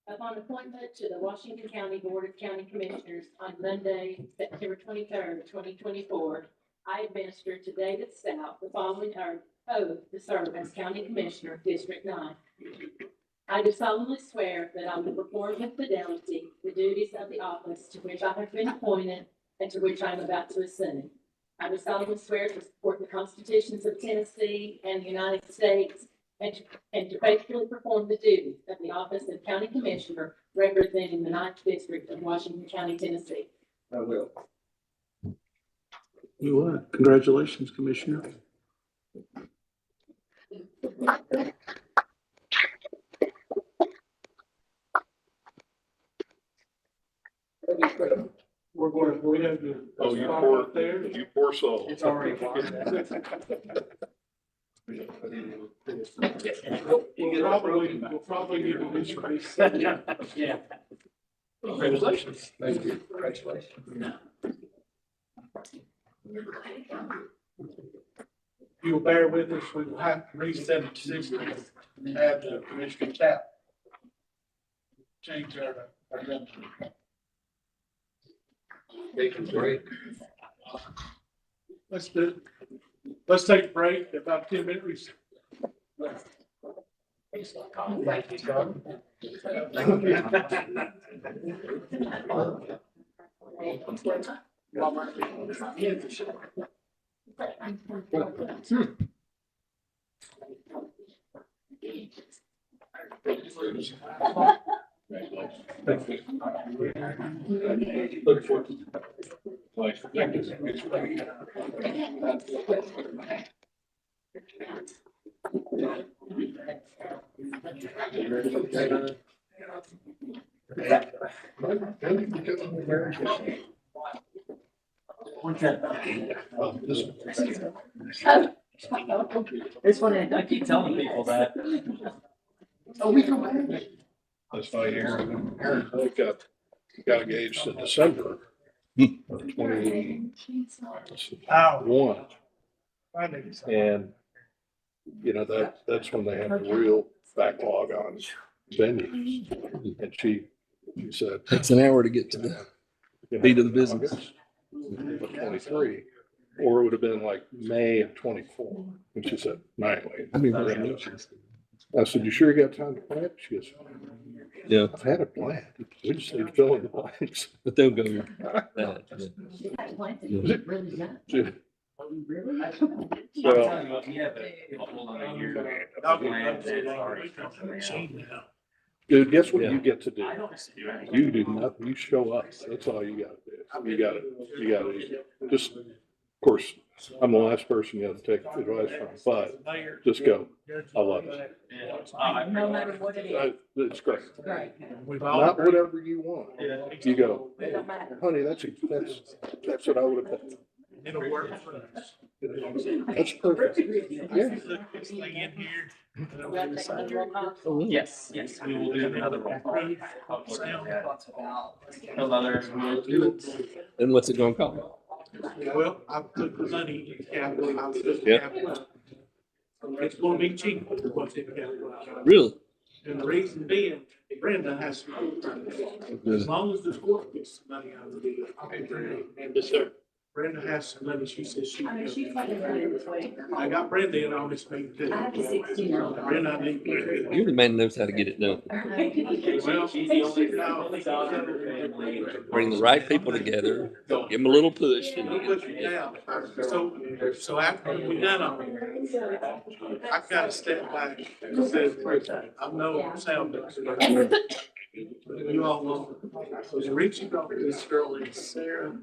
Upon appointment to the Washington County Board of County Commissioners on Monday, September 23rd, 2024, I administer to David Stout the following oath to serve as County Commissioner, District 9. I do solemnly swear that I will perform with fidelity the duties of the office to which I have been appointed and to which I am about to assume. I do solemnly swear to support the constitutions of Tennessee and the United States and to faithfully perform the duties of the office of County Commissioner representing the 9th District of Washington County, Tennessee. I will. You are. Congratulations, Commissioner. We have the. Oh, you poor soul. It's already We'll probably need to retrace. Yeah. Congratulations. Thank you. Congratulations. You'll bear with us, we will have to reset the system and have the Commissioner Stout change our number. Great. Let's do it. Let's take a break, about 10 minutes. Thank you, John. Look forward to It's funny, I keep telling people that. That's why Aaron got engaged in December of 21. And, you know, that's when they have the real backlog on venues. And she said. Takes an hour to get to the beat of the business. August of 23, or it would have been like May of 24. And she said, no, wait. I said, you sure you got time to plan? She goes, Yeah. I've had it planned. We just need to fill in the blanks. But they'll go. Dude, guess what you get to do? You do nothing. You show up. That's all you gotta do. You gotta just, of course, I'm the last person you have to take advice from, but just go. I love it. No matter what it is. It's great. Right. Not whatever you want. You go, It don't matter. honey, that's what I would have done. It'll work for us. That's perfect. Yeah. Yes, we will do another roll call. And what's it gonna cost? Well, I put the money in capital. Yeah. It's gonna be cheaper than what's in capital. Really? And the reason being, Brenda has to, as long as the court gets some money out of the deal. Yes, sir. Brenda has some money, she says she. I mean, she's like this way. I got Brenda in on this meeting too. I have a 16-year-old. Brenda, I need. You're the man that knows how to get it done. Well, She's the only daughter in her family. Bring the right people together, give them a little push. And Put you down. So after we done all, I've got to step back and say, I'm no sound doctor. You all know, I was reaching out to this girl named Sarah.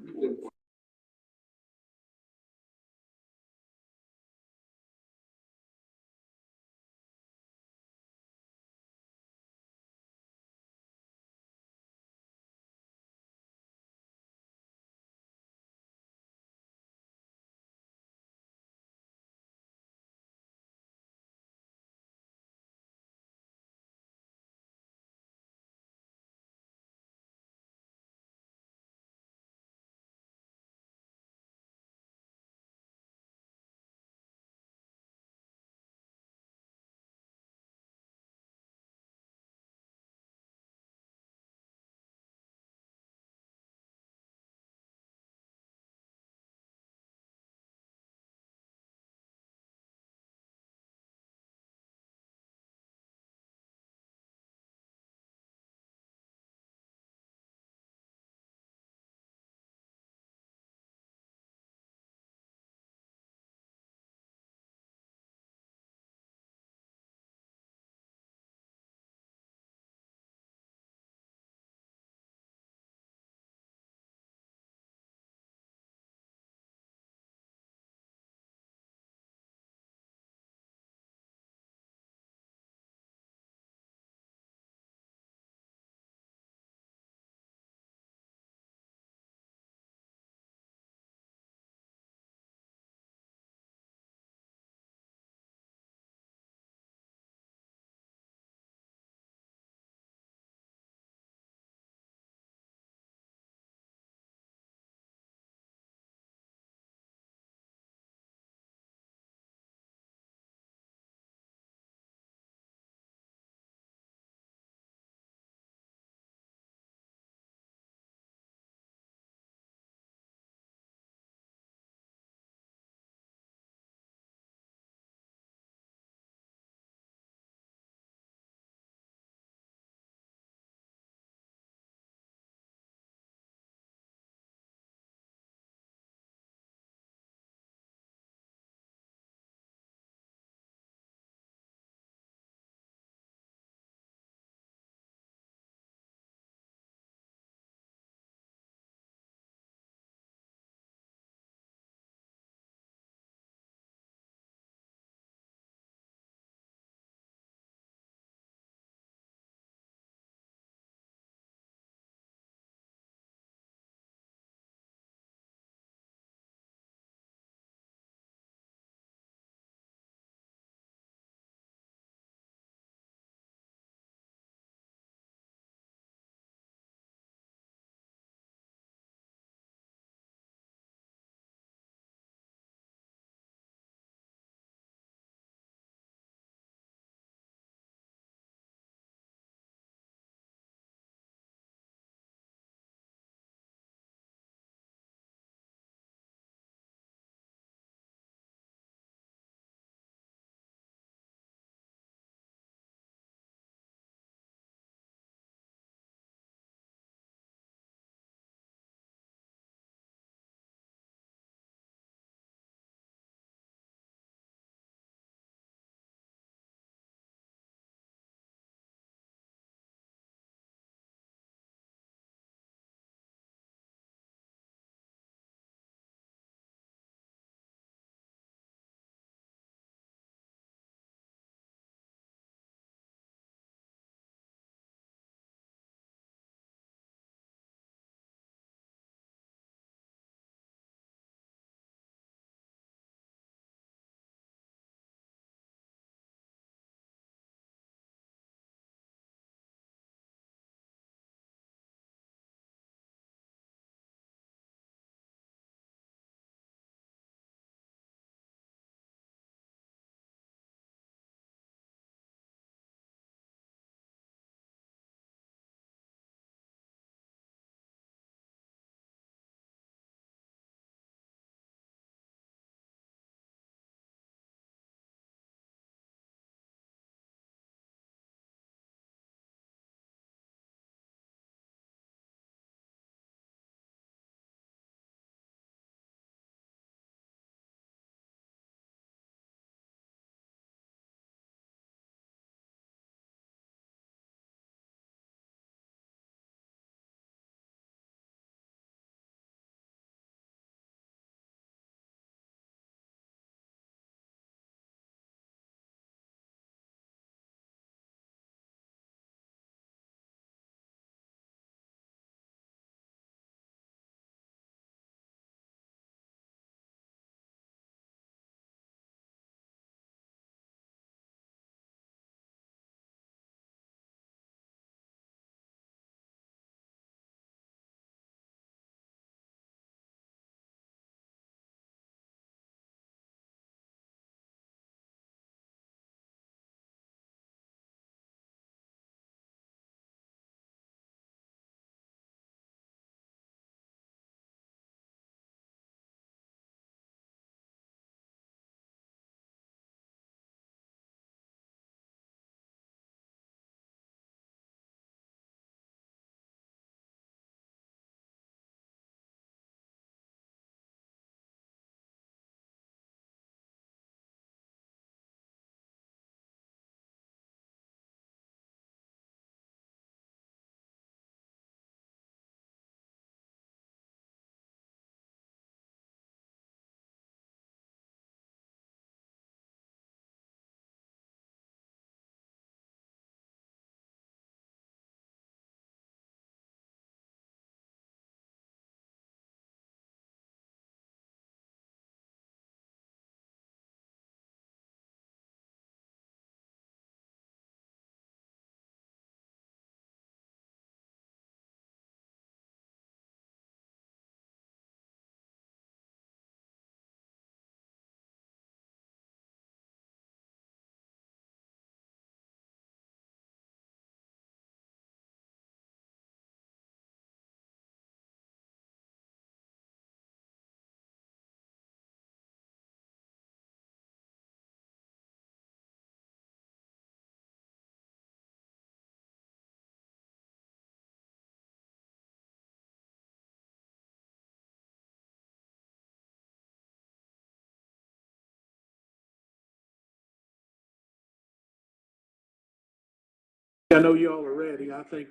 I know y'all are ready. I think,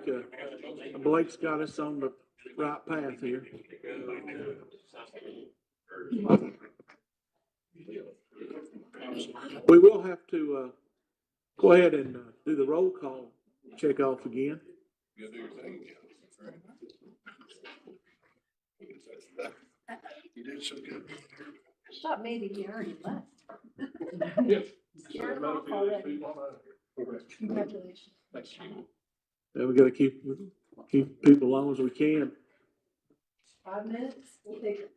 Blake's got us on the right path here. We will have to, go ahead and, do the roll call check off again. You do your thing. You did so good. Thought maybe he already left. Yes. Scared him off already. Congratulations. Thanks. Yeah, we gotta keep people as long as we can. 5 minutes, we'll take it.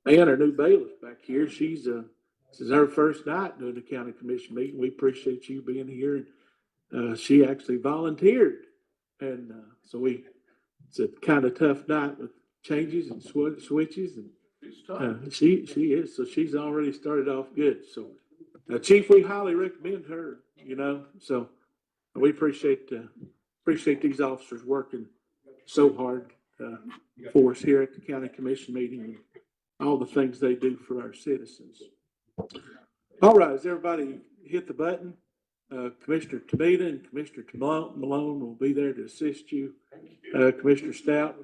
And our new bailiff back here, she's, this is her first night doing the county commission meeting. We appreciate you being here. And she actually volunteered. And, so it's a kind of tough night with changes and switches and, she is, so she's already started off good. So, Chief, we highly recommend her, you know, so we appreciate these officers working so hard, for us here at the county commission meeting and all the things they do for our citizens. All right, has everybody hit the button? Commissioner Tabita and Commissioner Malone will be there to assist you. Commissioner Stout.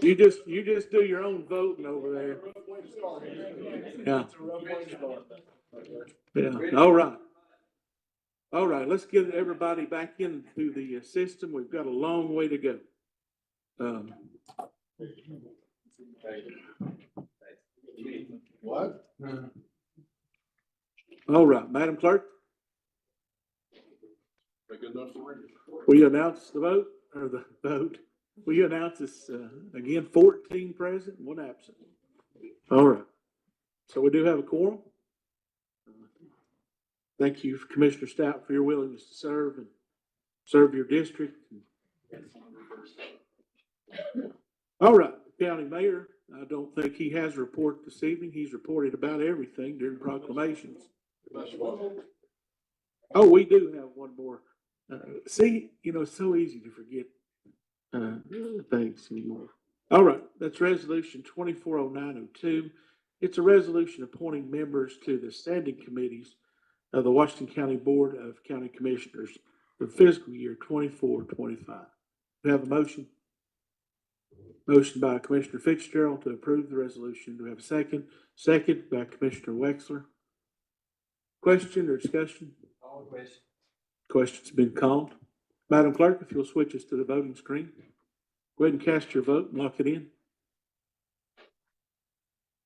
You just do your own voting over there. Yeah. Yeah, all right. All right, let's get everybody back into the system. We've got a long way to go. What? All right, Madam Clerk, Make enough for you. will you announce the vote or the vote? Will you announce this, again, 14 present, 1 absent? All right. So we do have a quorum. Thank you, Commissioner Stout, for your willingness to serve your district. All right, County Mayor, I don't think he has a report this evening. He's reported about everything during proclamations. Oh, we do have one more. See, you know, it's so easy to forget things anymore. All right, that's resolution 240902. It's a resolution appointing members to the standing committees of the Washington County Board of County Commissioners for fiscal year 24-25. We have a motion. Motion by Commissioner Fitzgerald to approve the resolution. Do we have a second? Second by Commissioner Wexler. Question or discussion? All question. Question's been called. Madam Clerk, if you'll switch us to the voting screen. Go ahead and cast your vote and lock it in.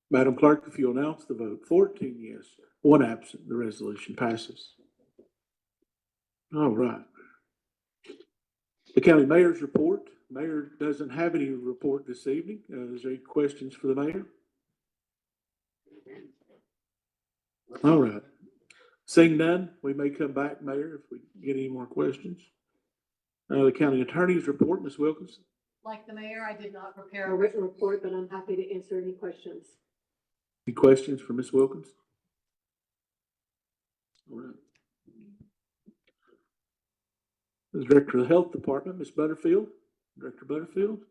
Madam Clerk, if you'll announce the vote. 14 yes, 1 absent. The resolution passes. All right. The county mayor's report. Mayor doesn't have any report this evening. Is there any questions for the mayor? All right. Seeing none, we may come back, Mayor, if we get any more questions. The county attorney's report, Ms. Wilkinson. Like the mayor, I did not prepare A written report, but I'm happy to answer any questions. Any questions for Ms. Wilkins? All right. The Director of the Health Department, Ms. Butterfield. Director Butterfield.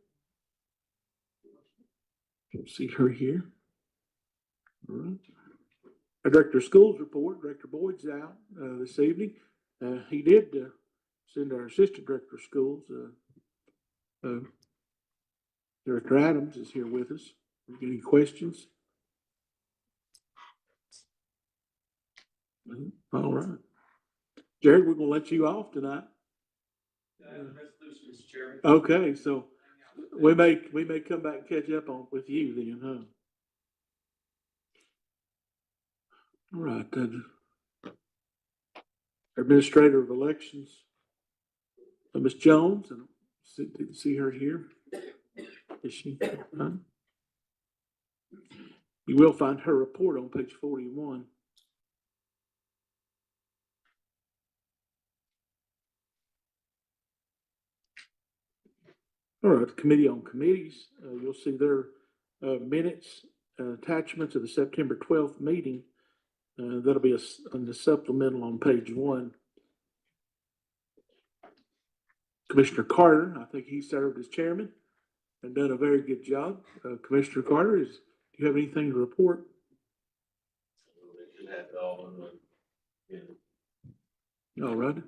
Don't see her here. All right. Our Director of Schools report, Director Boyd's out this evening. He did send our Assistant Director of Schools, Director Adams is here with us. Any questions? All right. Jared, we're gonna let you off tonight. Resolution, Mr. Chairman. Okay, so we may come back and catch up on with you then, huh? All right, then. Administrator of Elections, Ms. Jones, and didn't see her here. Is she? Huh? You will find her report on page 41. All right, Committee on Committees, you'll see their minutes, attachments of the September 12th meeting. That'll be on the supplemental on page 1. Commissioner Carter, I think he served as chairman and done a very good job. Commissioner Carter, do you have anything to report? All right.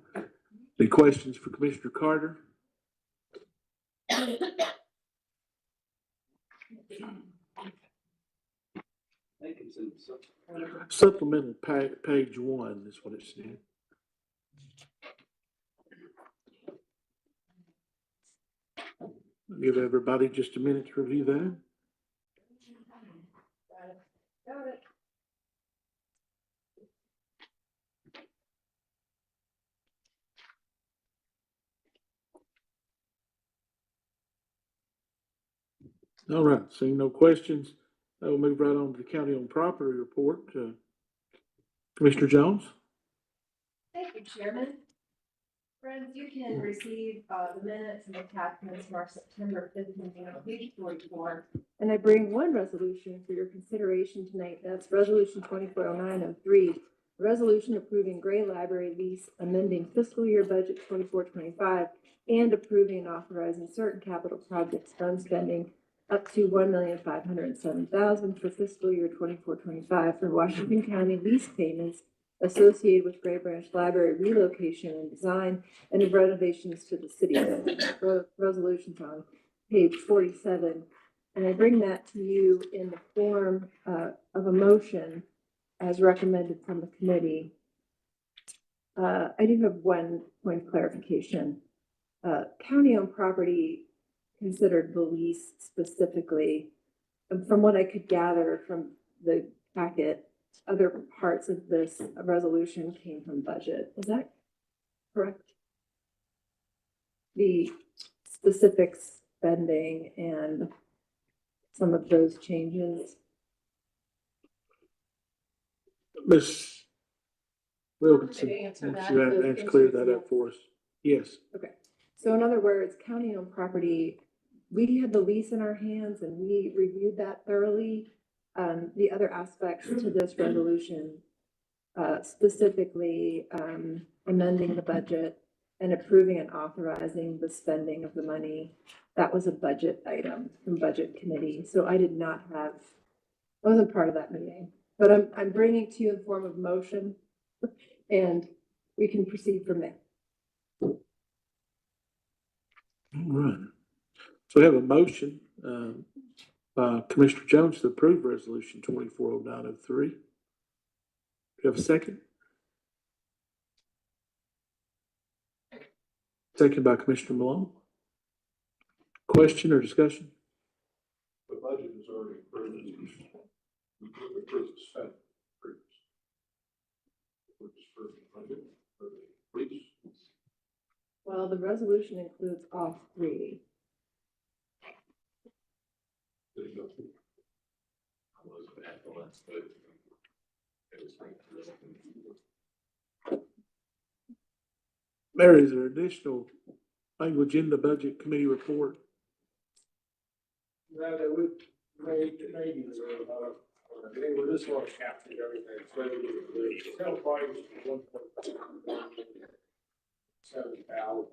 Any questions for Commissioner Carter? Supplemental page 1 is what it said. Give everybody just a minute to review that. Got it. All right, seeing no questions, I will move right on to the county on property report. Commissioner Jones? Thank you, Chairman. Friends, you can receive the minutes and attachments from our September 5th meeting on page 44. And I bring one resolution for your consideration tonight. That's Resolution 240903, resolution approving Gray Library lease, amending fiscal year budget 24-25, and approving and authorizing certain capital projects fund spending up to $1,507,000 for fiscal year 24-25 for Washington County lease payments associated with Gray Branch Library relocation and design and of renovations to the city. Resolutions on page 47. And I bring that to you in the form of a motion as recommended from the committee. I do have one point of clarification. County-owned property considered the lease specifically. From what I could gather from the packet, other parts of this resolution came from budget. Is that correct? The specific spending and some of those changes. Ms. Wilkinson, To answer that, you the have cleared answer is that up for us. Yes. Okay. So in other words, county-owned property, we had the lease in our hands and we reviewed that thoroughly. The other aspects to this resolution, specifically amending the budget and approving and authorizing the spending of the money, that was a budget item from Budget Committee. So I wasn't part of that meeting, but I'm bringing to you in form of motion and we can proceed from there. All right. So we have a motion by Commissioner Jones to approve resolution 240903. Do you have a second? Second by Commissioner Malone. Question or discussion? The budget is already approved. We approved the spend. Well, the resolution includes all three. Mary, is there additional language in the Budget Committee report? No, they would, maybe, we're just going to capture everything. So the sale price is $1,700,000.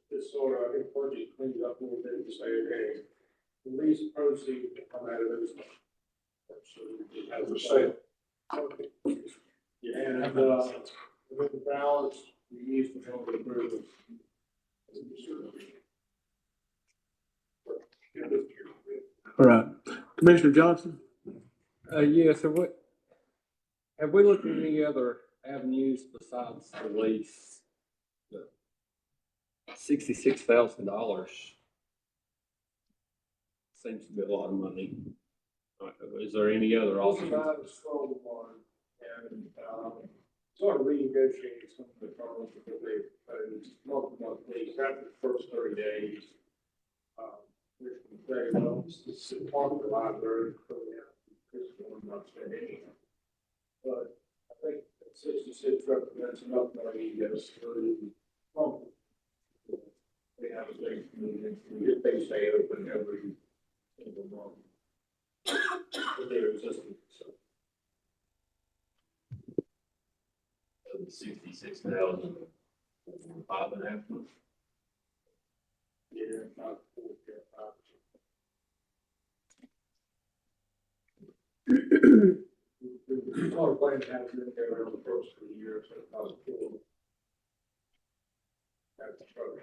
This sort of, I think, budget cleans up a little bit to say, okay, the lease proceeds come out of this. So as a sale. Okay. And, with the balance, we use the help of the All right. Commissioner Johnson? Yeah, so have we looked at any other avenues besides the lease? $66,000 seems to be a lot of money. Is there any other options? And, sort of renegotiating some of the terms because they, multiple lease after the first 30 days. Very well, it's part of the library, so we have to not spend any. But I think 66 represents enough money to get us through. They have a great community, if they stay open every single month. But they're existing, so. 66,000, 5.5 months. Yeah, not 4, 5. Our plan always have been there over the first 3 years, so I was cool. That's the structure.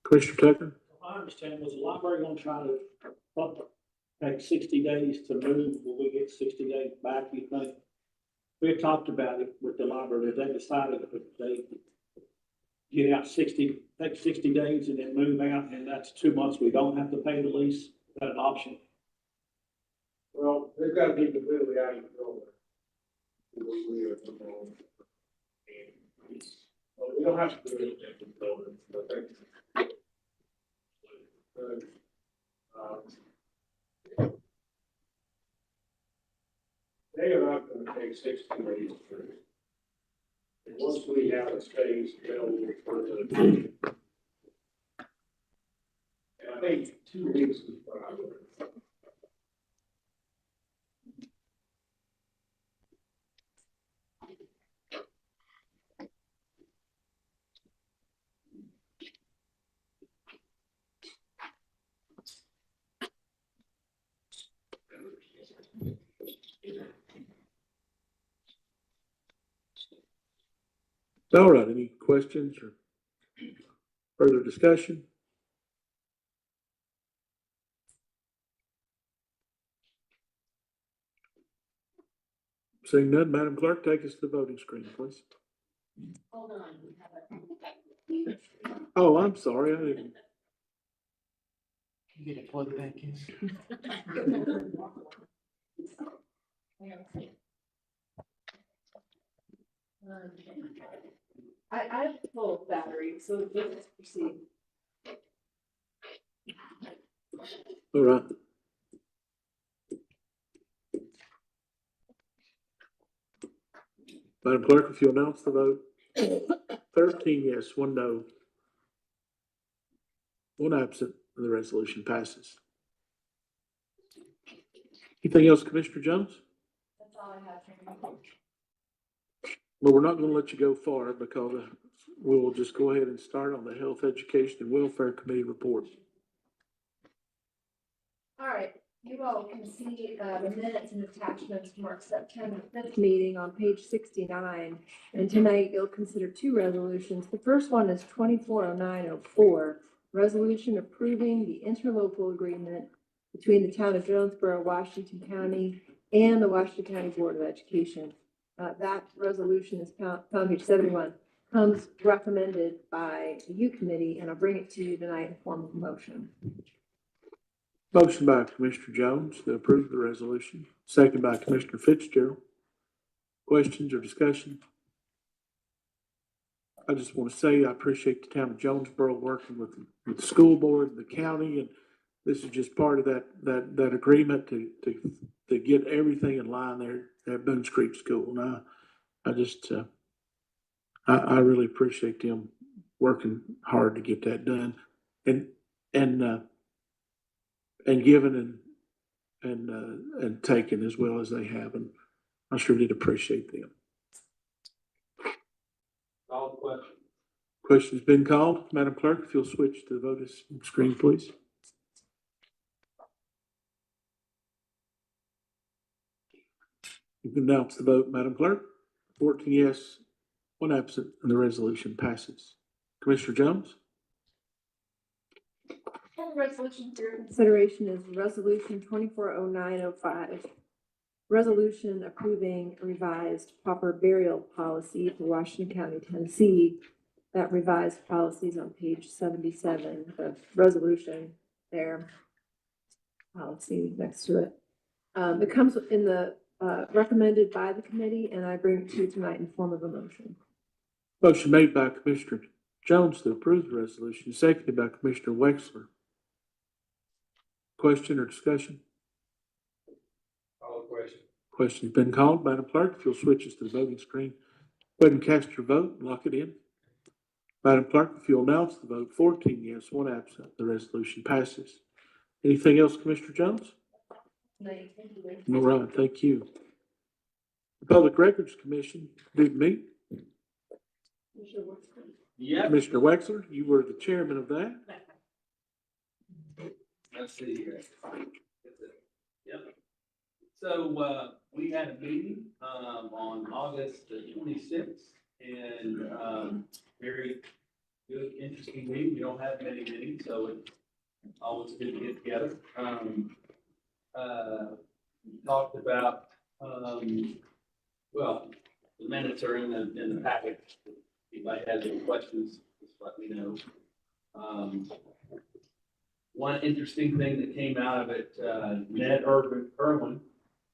Commissioner Tucker? My understanding was the library gonna try to take 60 days to move. Will we get 60 days back, you think? We had talked about it with the library. They decided that they get out take 60 days and then move out, and that's 2 months. We don't have to pay the lease. Is that an option? Well, they've got to be completely out of the building. Well, we don't have to do anything in the building, but they are not going to take 60 days to. And once we have a space available for the. And I think 2 weeks is what I would. All right, any questions or further discussion? Seeing none, Madam Clerk, take us to the voting screen, please. Hold on. Oh, I'm sorry, I didn't. You get a plug back in. I have full battery, so let's proceed. All right. Madam Clerk, if you'll announce the vote. 13 yes, 1 no. 1 absent, and the resolution passes. Anything else, Commissioner Jones? That's all I have for you. Well, we're not going to let you go far because we will just go ahead and start on the Health, Education, and Welfare Committee report. All right, you all can see the minutes and attachments from our September 5th meeting on page 69. And tonight you'll consider 2 resolutions. The first one is 240904, resolution approving the interlocal agreement between the town of Jonesboro, Washington County, and the Washington County Board of Education. That resolution is found page 71, comes recommended by the U Committee, and I'll bring it to you tonight in form of a motion. Motion by Commissioner Jones to approve the resolution, second by Commissioner Fitzgerald. Questions or discussion? I just want to say I appreciate the town of Jonesboro working with the school board, the county, and this is just part of that agreement to get everything in line there at Boones Creek School. And I just I really appreciate them working hard to get that done, and giving and taking as well as they have, and I sure did appreciate them. Call the question. Question's been called. Madam Clerk, if you'll switch to the voting screen, please. You can announce the vote, Madam Clerk. 14 yes, 1 absent, and the resolution passes. Commissioner Jones? The resolution for your consideration is resolution 240905. Resolution approving a revised pauper burial policy for Washington County, Tennessee. That revised policy is on page 77 of resolution there. Policy next to it. It comes in the recommended by the committee, and I bring it to you tonight in form of a motion. Motion made by Commissioner Jones to approve the resolution, seconded by Commissioner Wexler. Question or discussion? Call the question. Question's been called. Madam Clerk, if you'll switch us to the voting screen, go ahead and cast your vote and lock it in. Madam Clerk, if you'll announce the vote, 14 yes, 1 absent, the resolution passes. Anything else, Commissioner Jones? All right, thank you. The Public Records Commission did meet. Yeah. Commissioner Wexler, you were the chairman of that. Let's see here. Yep. We had a meeting, on August the 26th and, very good, interesting meeting. We don't have many meetings, so it's always good to get together. We talked about, well, the minutes are in the packet. If anybody has any questions, just let me know. One interesting thing that came out of it, Ned Irwin,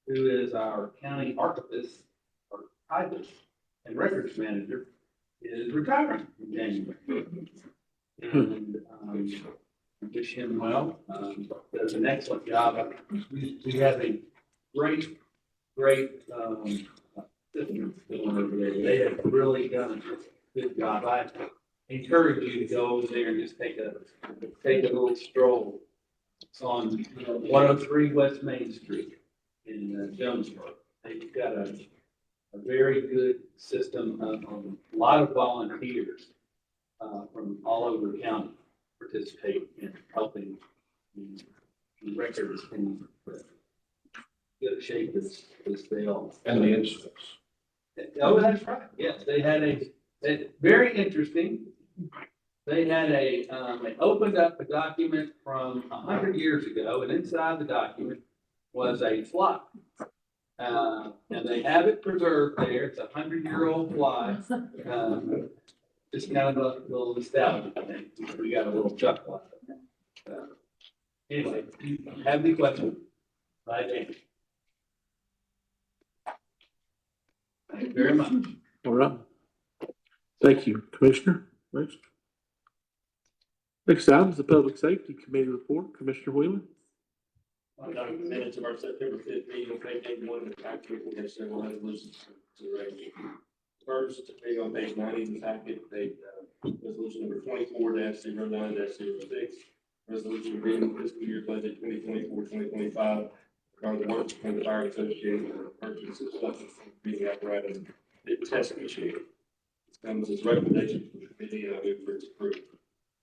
who is our county archivist, and records manager, is retiring in January. And, wish him well. Does an excellent job. We have a great, system going over there. They have really done a good job. I encourage you to go over there and just take a little stroll. It's on 103 West Main Street in Jonesboro. They've got a very good system of a lot of volunteers from all over the county participate in helping the records in good shape as they are. And the instruments. Oh, that's right. Yes, they had very interesting. They had they opened up a document from 100 years ago, and inside the document was a fly. And they have it preserved there. It's a 100-year-old fly. Just kind of a little nostalgia thing. We got a little chuckle out of that. Anyway, have any questions? Bye, James. Thank you very much. All right. Thank you, Commissioner. Next item is the Public Safety Committee report. Commissioner Wheeler. The minutes of our September 5th meeting on page 81 of the packet, we have several resolutions to consideration. First, on page 90 of the packet, resolution number 24-09-06, resolution agreeing fiscal year budget 2024-2025 regarding the work between the fire association for the purchase of substance breathing apparatus and test machine. This comes as recommendation from the committee, and I move for its approval.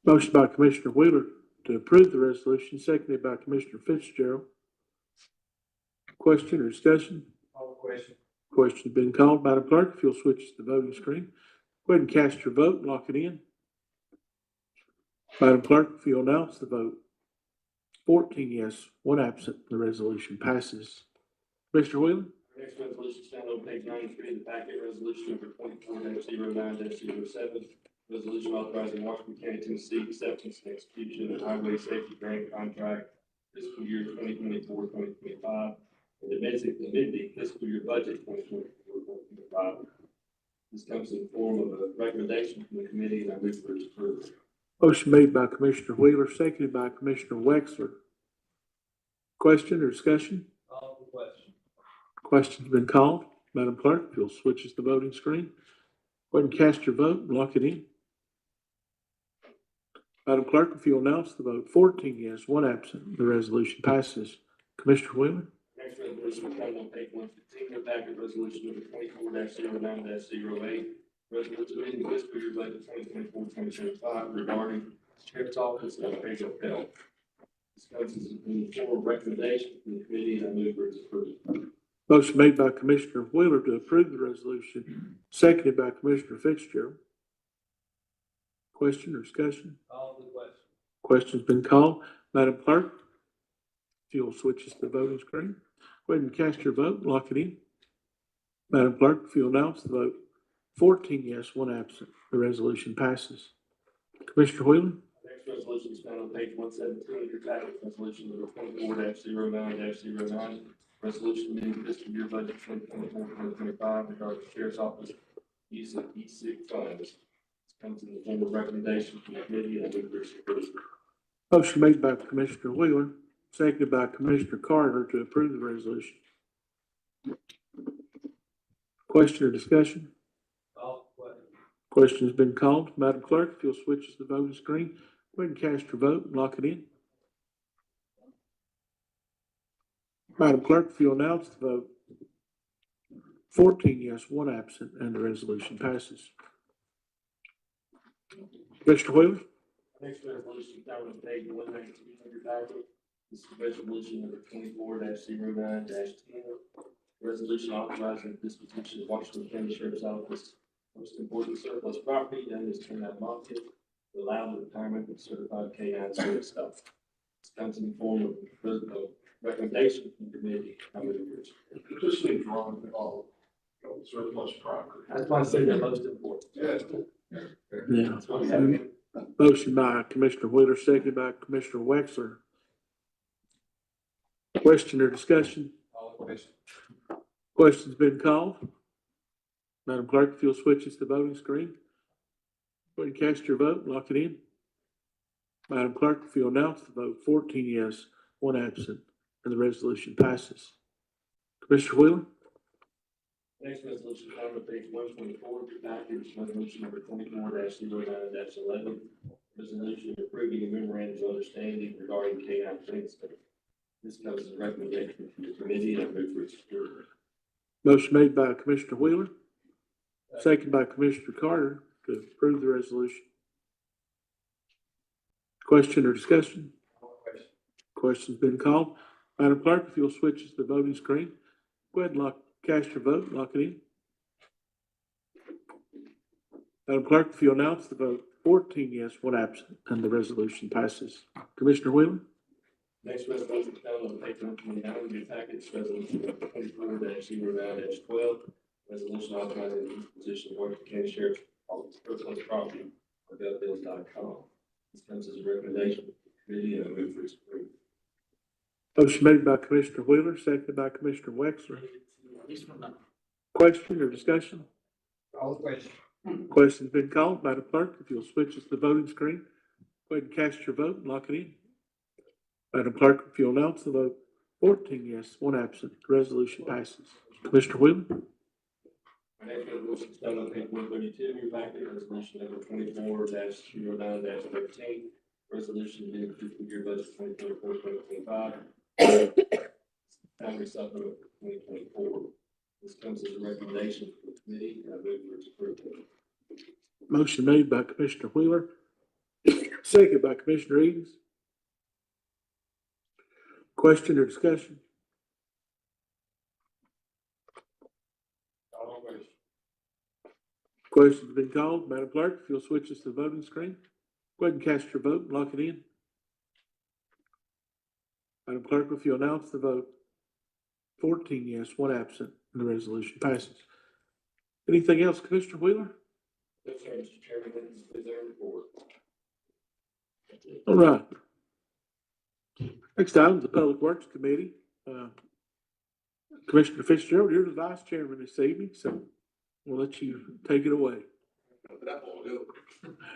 Motion by Commissioner Wheeler to approve the resolution, seconded by Commissioner Fitzgerald. Question or discussion? Call the question. Question's been called. Madam Clerk, if you'll switch to the voting screen. Go ahead and cast your vote and lock it in. Madam Clerk, if you'll announce the vote. 14 yes, 1 absent. The resolution passes. Mr. Wheeler? Next resolution found on page 93 of the packet, resolution number 24-09-07, resolution authorizing Washington County, Tennessee acceptance and execution of highway safety grant contract fiscal year 2024-2025, and amending fiscal year budget 2024-2025. This comes in the form of a recommendation from the committee, and I move for its approval. Motion made by Commissioner Wheeler, seconded by Commissioner Wexler. Question or discussion? Call the question. Question's been called. Madam Clerk, if you'll switch us to the voting screen. Go ahead and cast your vote and lock it in. Madam Clerk, if you'll announce the vote. 14 yes, 1 absent. The resolution passes. Commissioner Wheeler? Next resolution is found on page 115 of the packet, resolution number 24-09-08, resolution amending fiscal year budget 2024-2025 regarding Sheriff's Office and occupational health. This comes in the form of recommendation from the committee, and I move for its approval. Motion made by Commissioner Wheeler to approve the resolution, seconded by Commissioner Fitzgerald. Question or discussion? Call the question. Question's been called. Madam Clerk, if you'll switch us to the voting screen. Go ahead and cast your vote and lock it in. Madam Clerk, if you'll announce the vote. 14 yes, 1 absent. The resolution passes. Commissioner Wheeler? Next resolution is found on page 117 of your packet, resolution number 24-09-09, resolution amending fiscal year budget 2024-2025 regarding the Sheriff's Office use of e-sig funds. This comes in the form of recommendation from the committee, and I move for its approval. Motion made by Commissioner Wheeler, seconded by Commissioner Carter to approve the resolution. Question or discussion? Call the question. Question has been called. Madam Clerk, if you'll switch us to the voting screen, go ahead and cast your vote and lock it in. Madam Clerk, if you'll announce the vote. 14 yes, 1 absent, and the resolution passes. Mr. Wheeler? Next resolution found on page 119 of your packet, This is resolution number 24-09-10. Resolution authorizing the disposition of Washington County Sheriff's Office most important surplus property known as turnout market to allow the retirement of certified K-9 service staff. This comes in the form of recommendation from the committee. I would agree. It just seems wrong at all. Surplus property. That's why I say they're most important. Yeah. That's why we have it. Motion by Commissioner Wheeler, seconded by Commissioner Wexler. Question or discussion? Question's been called. Madam Clerk, if you'll switch us to the voting screen. Go ahead and cast your vote, lock it in. Madam Clerk, if you'll announce the vote, 14 yes, 1 absent, and the resolution passes. Commissioner Wheeler? Next resolution found on page 124 of your package, resolution number 24-09-11. Resolution approving a memorandum of understanding regarding K-9 transfer. This comes as a recommendation from the committee and I move for its approval. Motion made by Commissioner Wheeler, seconded by Commissioner Carter to approve the resolution. Question or discussion? Question's been called. Madam Clerk, if you'll switch us to the voting screen, go ahead and cast your vote, lock it in. Madam Clerk, if you'll announce the vote, 14 yes, 1 absent, and the resolution passes. Commissioner Wheeler? Next resolution found on page 129 of your package, resolution number 24-09-12. Resolution authorizing the disposition of Washington County Sheriff's Office surplus property on govbills.com. This comes as a recommendation from the committee and I move for its approval. Motion made by Commissioner Wheeler, seconded by Commissioner Wexler. Question or discussion? Call the question. Question's been called. Madam Clerk, if you'll switch us to the voting screen, go ahead and cast your vote and lock it in. Madam Clerk, if you'll announce the vote, 14 yes, 1 absent, the resolution passes. Commissioner Wheeler? Our next resolution is found on page 132 of your packet, resolution number 24-09-13. Resolution being the fiscal year budget 2024-2025. Salary supplement for 2024. This comes as a recommendation from the committee and I move for its approval. Motion made by Commissioner Wheeler, seconded by Commissioner Edens. Question or discussion? Question's been called. Madam Clerk, if you'll switch us to the voting screen, go ahead and cast your vote and lock it in. Madam Clerk, if you'll announce the vote, 14 yes, 1 absent, and the resolution passes. Anything else, Commissioner Wheeler? Yes, sir, Mr. Chairman, that is our report. All right. Next item is the Public Works Committee. Commissioner Fitzgerald, you're the vice chairman this evening, so we'll let you take it away.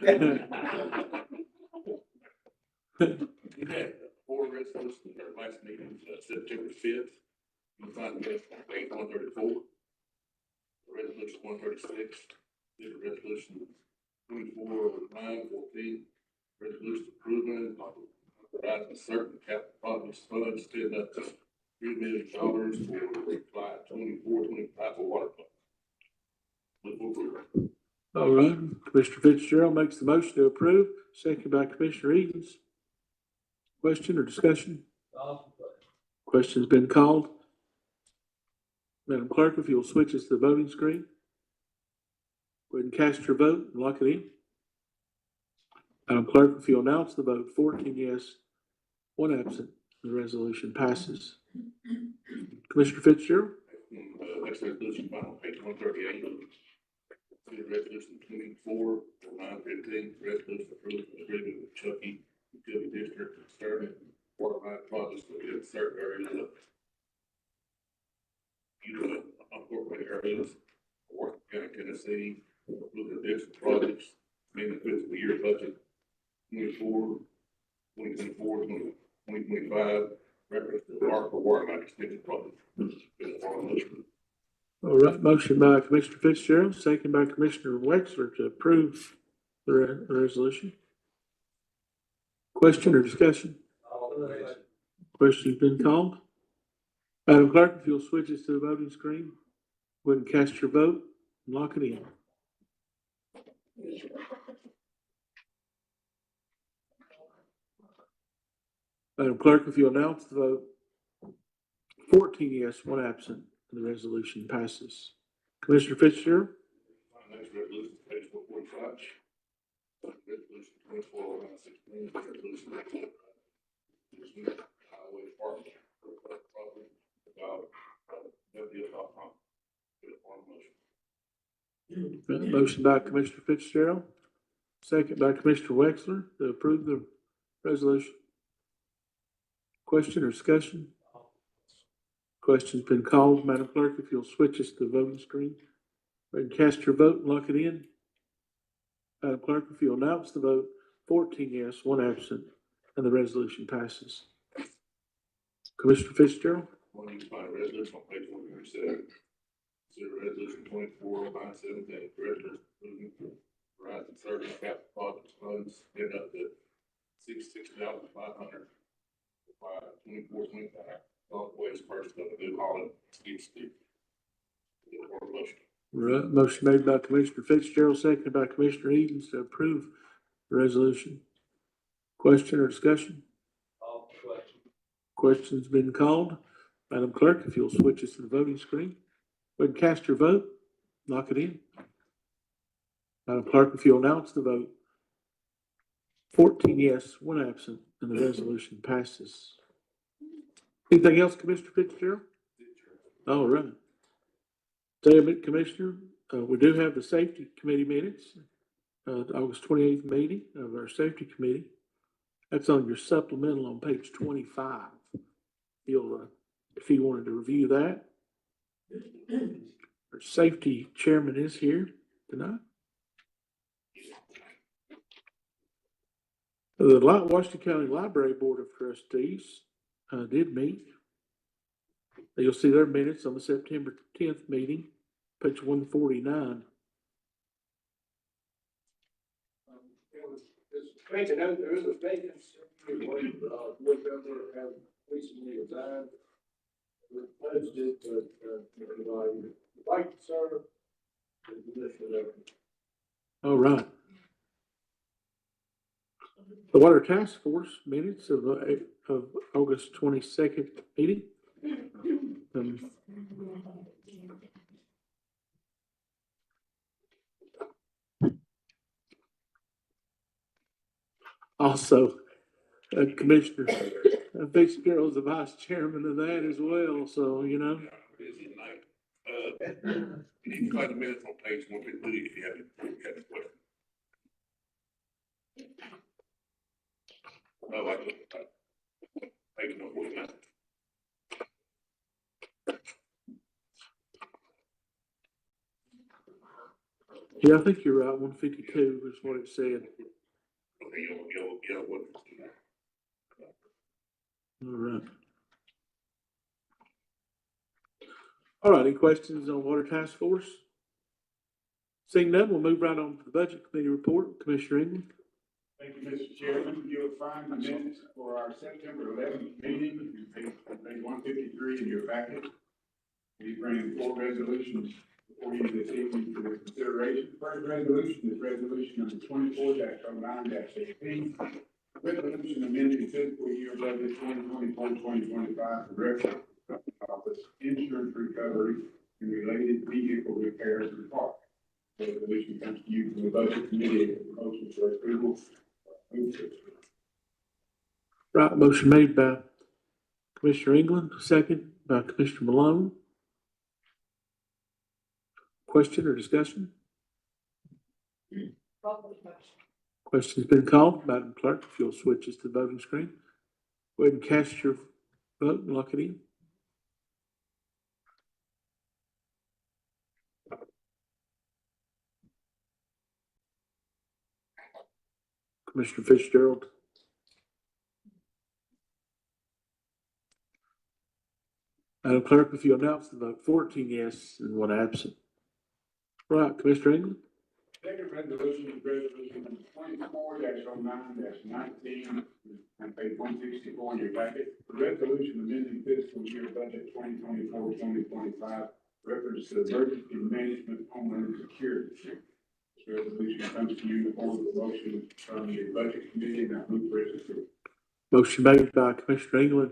We had 4 resolutions at our last meeting, September 5th. You find the rest on page 134. Resolution 136, the resolution 24-9-14. Resolution approving authorizing certain capital projects funds spend up to $3 million for July 24-25 for water plant. All right, Commissioner Fitzgerald makes the motion to approve, seconded by Commissioner Edens. Question or discussion? Question's been called. Madam Clerk, if you'll switch us to the voting screen. Go ahead and cast your vote and lock it in. Madam Clerk, if you'll announce the vote, 14 yes, 1 absent, the resolution passes. Commissioner Fitzgerald? Next resolution, final page 138. The resolution 24-9-15, resolution approving agreement with Chuckey Utility District concerning water line projects within certain areas of unincorporated areas, Washington County, Tennessee, including additional projects, mainly fiscal year budget 2025, reference to the water line extension project. All right, motion by Commissioner Fitzgerald, second by Commissioner Wexler to approve the resolution. Question or discussion? Question's been called. Madam Clerk, if you'll switch us to the voting screen, go ahead and cast your vote and lock it in. Madam Clerk, if you announce the vote, 14 yes, 1 absent, and the resolution passes. Commissioner Fitzgerald? Next resolution, page 445. Resolution 240916, resolution highway department. Motion by Commissioner Fitzgerald, second by Commissioner Wexler to approve the resolution. Question or discussion? Question's been called. Madam Clerk, if you'll switch us to the voting screen. Go ahead and cast your vote and lock it in. Madam Clerk, if you'll announce the vote, 14 yes, 1 absent, and the resolution passes. Commissioner Fitzgerald? One use by resolution on page 107. Consider resolution 240917, treasurer approving Verizon service capital projects funds in up to $66,500 by 2425. Solid waste purchase of a New Holland skid steer. Motion. Right, motion made by Commissioner Fitzgerald, seconded by Commissioner Edens to approve the resolution. Question or discussion? Question's been called. Madam Clerk, if you'll switch us to the voting screen. Go ahead and cast your vote. Lock it in. Madam Clerk, if you'll announce the vote. 14 yes, 1 absent, and the resolution passes. Anything else, Commissioner Fitzgerald? All right. Commissioner, we do have the Safety Committee minutes, August 28th meeting of our Safety Committee. That's on your supplemental on page 25. You'll, if you wanted to review that. Our Safety Chairman is here tonight. The Washington County Library Board of Trustees did meet. You'll see their minutes on the September 10th meeting, page 149. It's great to know there is a vacancy. Board member has recently resigned. Replaced it, but anybody would like to serve the position of. All right. The Water Task Force minutes of August 22nd meeting. Also, Commissioner Fitzgerald's the vice chairman of that as well, so, you know. Busy night. You need to find the minutes on page 153 if you have any questions. Oh, I can, page 149. Yeah, I think you're right, 152 is what it said. Okay, what? All right. All right, any questions on Water Task Force? Seeing none, we'll move right on to the Budget Committee report. Commissioner England. Thank you, Mr. Chairman. You'll find the minutes for our September 11th meeting, page 153 in your packet. We bring 4 resolutions before you this evening for your consideration. First resolution is resolution number 24-09-18. Resolution amending fiscal year budget 2024-2025 for reference office insurance recovery and related vehicle repairs and parts. Resolution comes to you from the Budget Committee. Motion for approval. Right, motion made by Commissioner England, second by Commissioner Malone. Question or discussion? Question's been called. Madam Clerk, if you'll switch us to the voting screen. Go ahead and cast your vote and lock it in. Commissioner Fitzgerald. Madam Clerk, if you announce the vote, 14 yes and 1 absent. Right, Commissioner England. Second resolution is resolution number 24-09-19 on page 164 in your packet. The resolution amending fiscal year budget 2024-2025 reference to emergency management homeland security. This resolution comes to you for the motion from the Budget Committee and I move for its approval. Motion made by Commissioner England,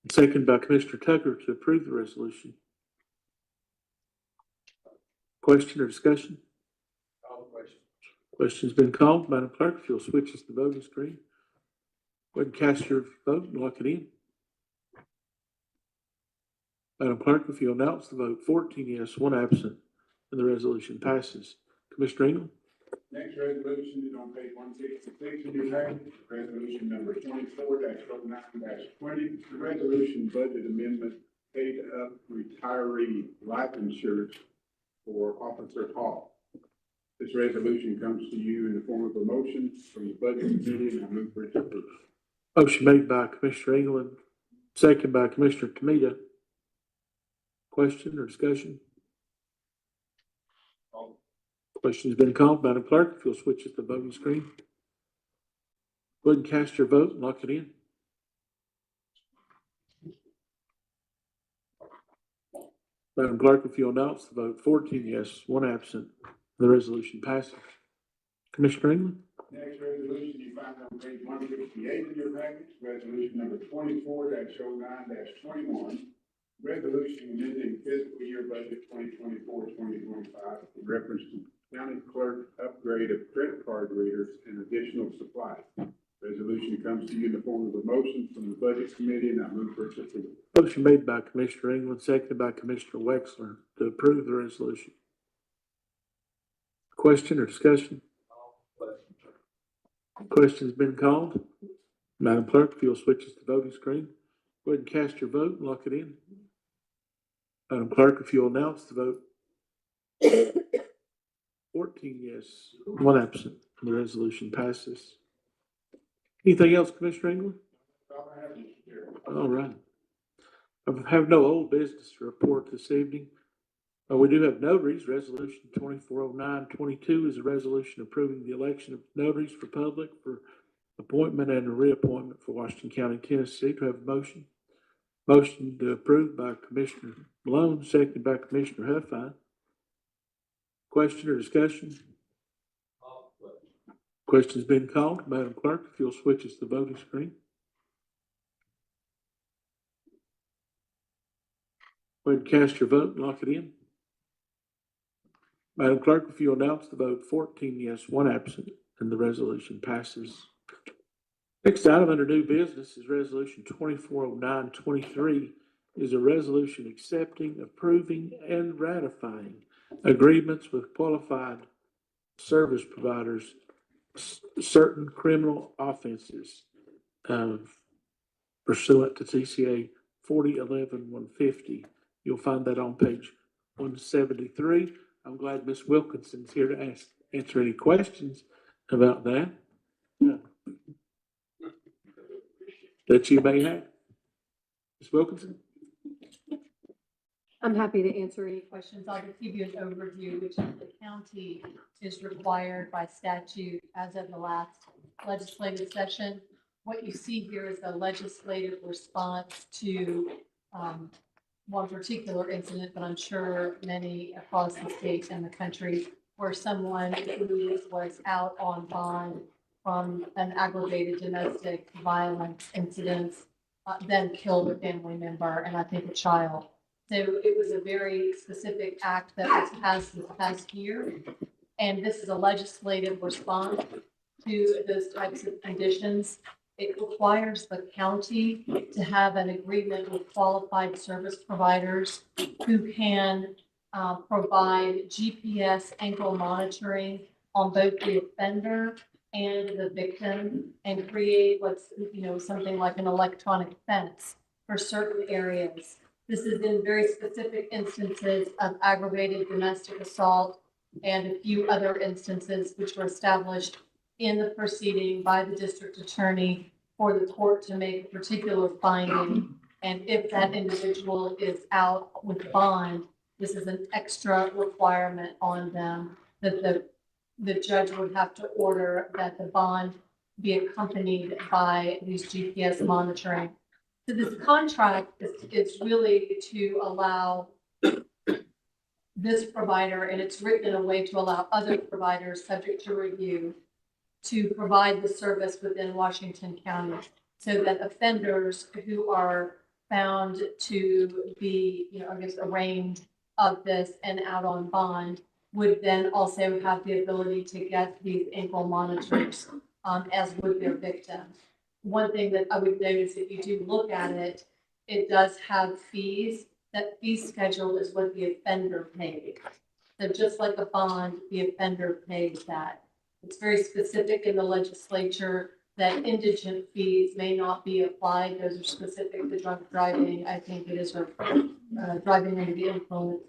and seconded by Commissioner Tucker to approve the resolution. Question or discussion? Call the question. Question's been called. Madam Clerk, if you'll switch us to the voting screen. Go ahead and cast your vote and lock it in. Madam Clerk, if you'll announce the vote, 14 yes, 1 absent, and the resolution passes. Commissioner England? Next resolution is on page 166 in your package, resolution number 24-09-20. The resolution budget amendment paid up retiree life insurance for Officer Hall. This resolution comes to you in the form of a motion from the Budget Committee, and I move for its approval. Motion made by Commissioner England, seconded by Commissioner Tomita. Question or discussion? Question's been called. Madam Clerk, if you'll switch us to the voting screen. Go ahead and cast your vote and lock it in. Madam Clerk, if you'll announce the vote, 14 yes, 1 absent, the resolution passes. Commissioner England? Next resolution you find on page 168 in your package, resolution number 24-09-21. Resolution amending fiscal year budget 2024-2025 in reference to county clerk upgrade of credit card readers and additional supplies. Resolution comes to you in the form of a motion from the Budget Committee, and I move for its approval. Motion made by Commissioner England, seconded by Commissioner Wexler to approve the resolution. Question or discussion? Question's been called. Madam Clerk, if you'll switch us to the voting screen. Go ahead and cast your vote and lock it in. Madam Clerk, if you'll announce the vote. 14 yes, 1 absent, and the resolution passes. Anything else, Commissioner England? All right. I have no old business to report this evening. We do have notaries. Resolution 2409-22 is a resolution approving the election of notaries for public for appointment and a reappointment for Washington County, Tennessee. Do I have a motion? Motion to approve by Commissioner Malone, seconded by Commissioner Huffine. Question or discussion? Question's been called. Madam Clerk, if you'll switch us to the voting screen. Go ahead and cast your vote and lock it in. Madam Clerk, if you'll announce the vote, 14 yes, 1 absent, and the resolution passes. Next item under new business is resolution 2409-23 is a resolution accepting, approving, and ratifying agreements with qualified service providers, certain criminal offenses pursuant to TCA 4011-150. You'll find that on page 173. I'm glad Ms. Wilkinson's here to answer any questions about that. That you may have. Ms. Wilkinson? I'm happy to answer any questions. I'll just give you an overview, which is the county is required by statute as of the last legislative session. What you see here is a legislative response to one particular incident, but I'm sure many across the state and the country where someone who was out on bond from an aggravated domestic violence incident, then killed a family member and I think a child. So it was a very specific act that was passed this past year. And this is a legislative response to those types of conditions. It requires the county to have an agreement with qualified service providers who can provide GPS ankle monitoring on both the offender and the victim and create what's, something like an electronic fence for certain areas. This is in very specific instances of aggravated domestic assault and a few other instances which were established in the proceeding by the district attorney for the court to make a particular finding. And if that individual is out with bond, this is an extra requirement on them that the judge would have to order that the bond be accompanied by these GPS monitoring. So this contract is really to allow this provider, and it's written in a way to allow other providers subject to review to provide the service within Washington County so that offenders who are found to be, I guess, arraigned of this and out on bond would then also have the ability to get these ankle monitors, as would their victim. One thing that I would notice, if you do look at it, it does have fees. That fee schedule is what the offender paid. So just like a bond, the offender pays that. It's very specific in the legislature that indigent fees may not be applied. Those are specific to drunk driving. I think it is for driving under the influence.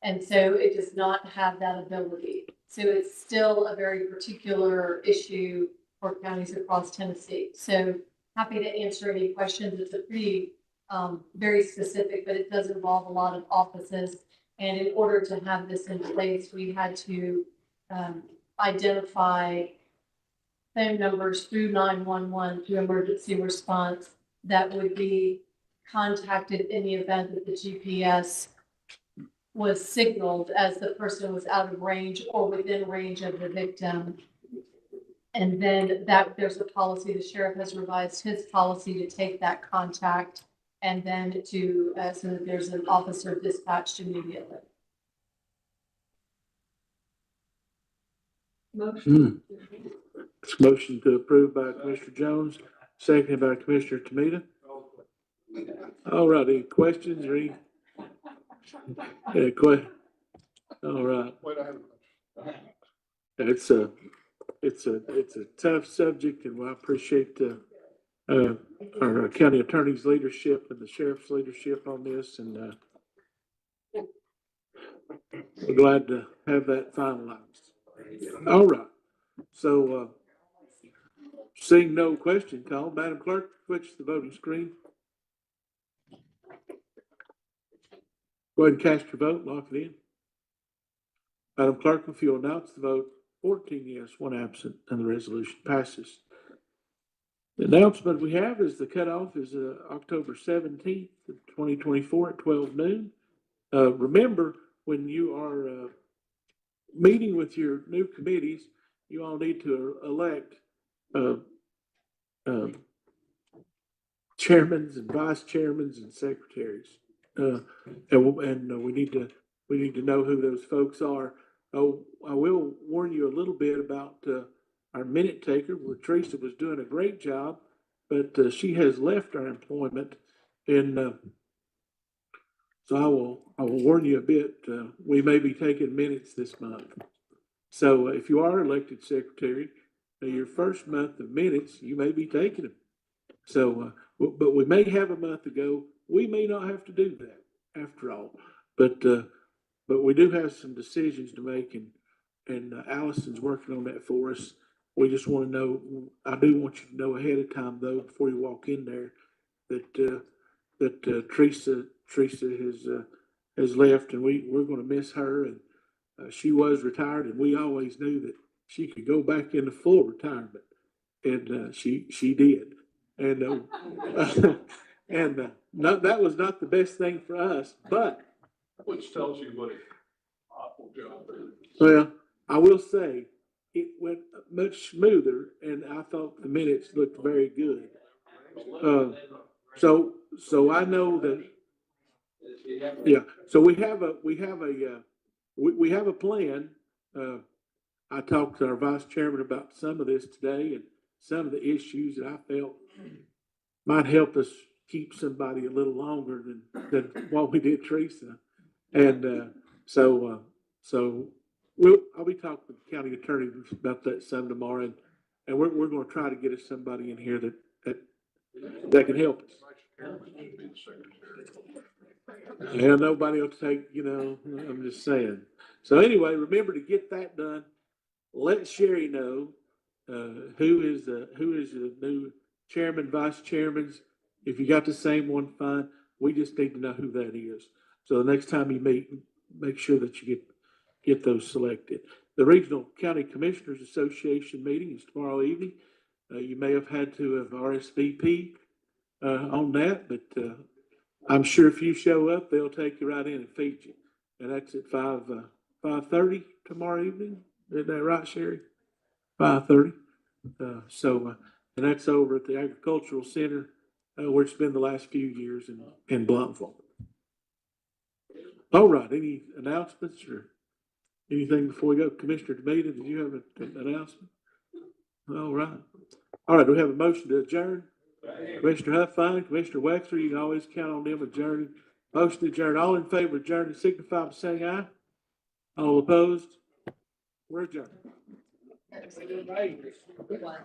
And so it does not have that ability. So it's still a very particular issue for counties across Tennessee. So happy to answer any questions. It's a pretty, very specific, but it does involve a lot of offices. And in order to have this in place, we had to identify phone numbers through 911 through emergency response that would be contacted in the event that the GPS was signaled as the person was out of range or within range of the victim. And then that there's a policy, the sheriff has revised his policy to take that contact and then to, so that there's an officer dispatched immediately. Motion to approve by Commissioner Jones, seconded by Commissioner Tamita. All right, any questions or any? All right. It's a tough subject, and I appreciate our county attorney's leadership and the sheriff's leadership on this, and we're glad to have that finalized. All right, so seeing no question called, Madam Clerk, switch the voting screen. Go ahead and cast your vote, lock it in. Madam Clerk, if you'll announce the vote, 14 yes, 1 absent, and the resolution passes. The announcement we have is the cutoff is October 17th, 2024 at 12 noon. Remember, when you are meeting with your new committees, you all need to elect chairmans and vice chairmans and secretaries. And we need to know who those folks are. Oh, I will warn you a little bit about our minute taker. Teresa was doing a great job, but she has left our employment, and so I will warn you a bit. We may be taking minutes this month. So if you are elected secretary, your first month of minutes, you may be taking them. So, but we may have a month to go. We may not have to do that after all, but we do have some decisions to make, and Allison's working on that for us. We just want to know, I do want you to know ahead of time though, before you walk in there, that Teresa has left, and we're going to miss her, and she was retired, and we always knew that she could go back into full retirement, and she did, and that was not the best thing for us, but Which tells you what an awful job it is. well, I will say it went much smoother, and I thought the minutes looked very good. So I know that. Yeah. So we have a plan. I talked to our vice chairman about some of this today, and some of the issues that I felt might help us keep somebody a little longer than what we did Teresa. And so I'll be talking with the county attorney about that some tomorrow, and we're going to try to get us somebody in here that can help us. Yeah, nobody will take, I'm just saying. So anyway, remember to get that done. Let Sherry know who is the new chairman, vice chairmans. If you got the same one, fine. We just need to know who that is. So the next time you meet, make sure that you get those selected. The Regional County Commissioners Association meeting is tomorrow evening. You may have had to have RSVP on that, but I'm sure if you show up, they'll take you right in and feed you. And that's at 5:30 tomorrow evening. Isn't that right, Sherry? 5:30. And that's over at the Agricultural Center, where it's been the last few years in Bluntful. All right, any announcements or anything before we go? Commissioner Demita, did you have an announcement? All right. All right, do we have a motion to adjourn? Commissioner Huff, fine. Commissioner Wexler, you can always count on them adjourning. Motion to adjourn. All in favor of adjourning, signify by saying aye. All opposed? We're adjourned. Good one.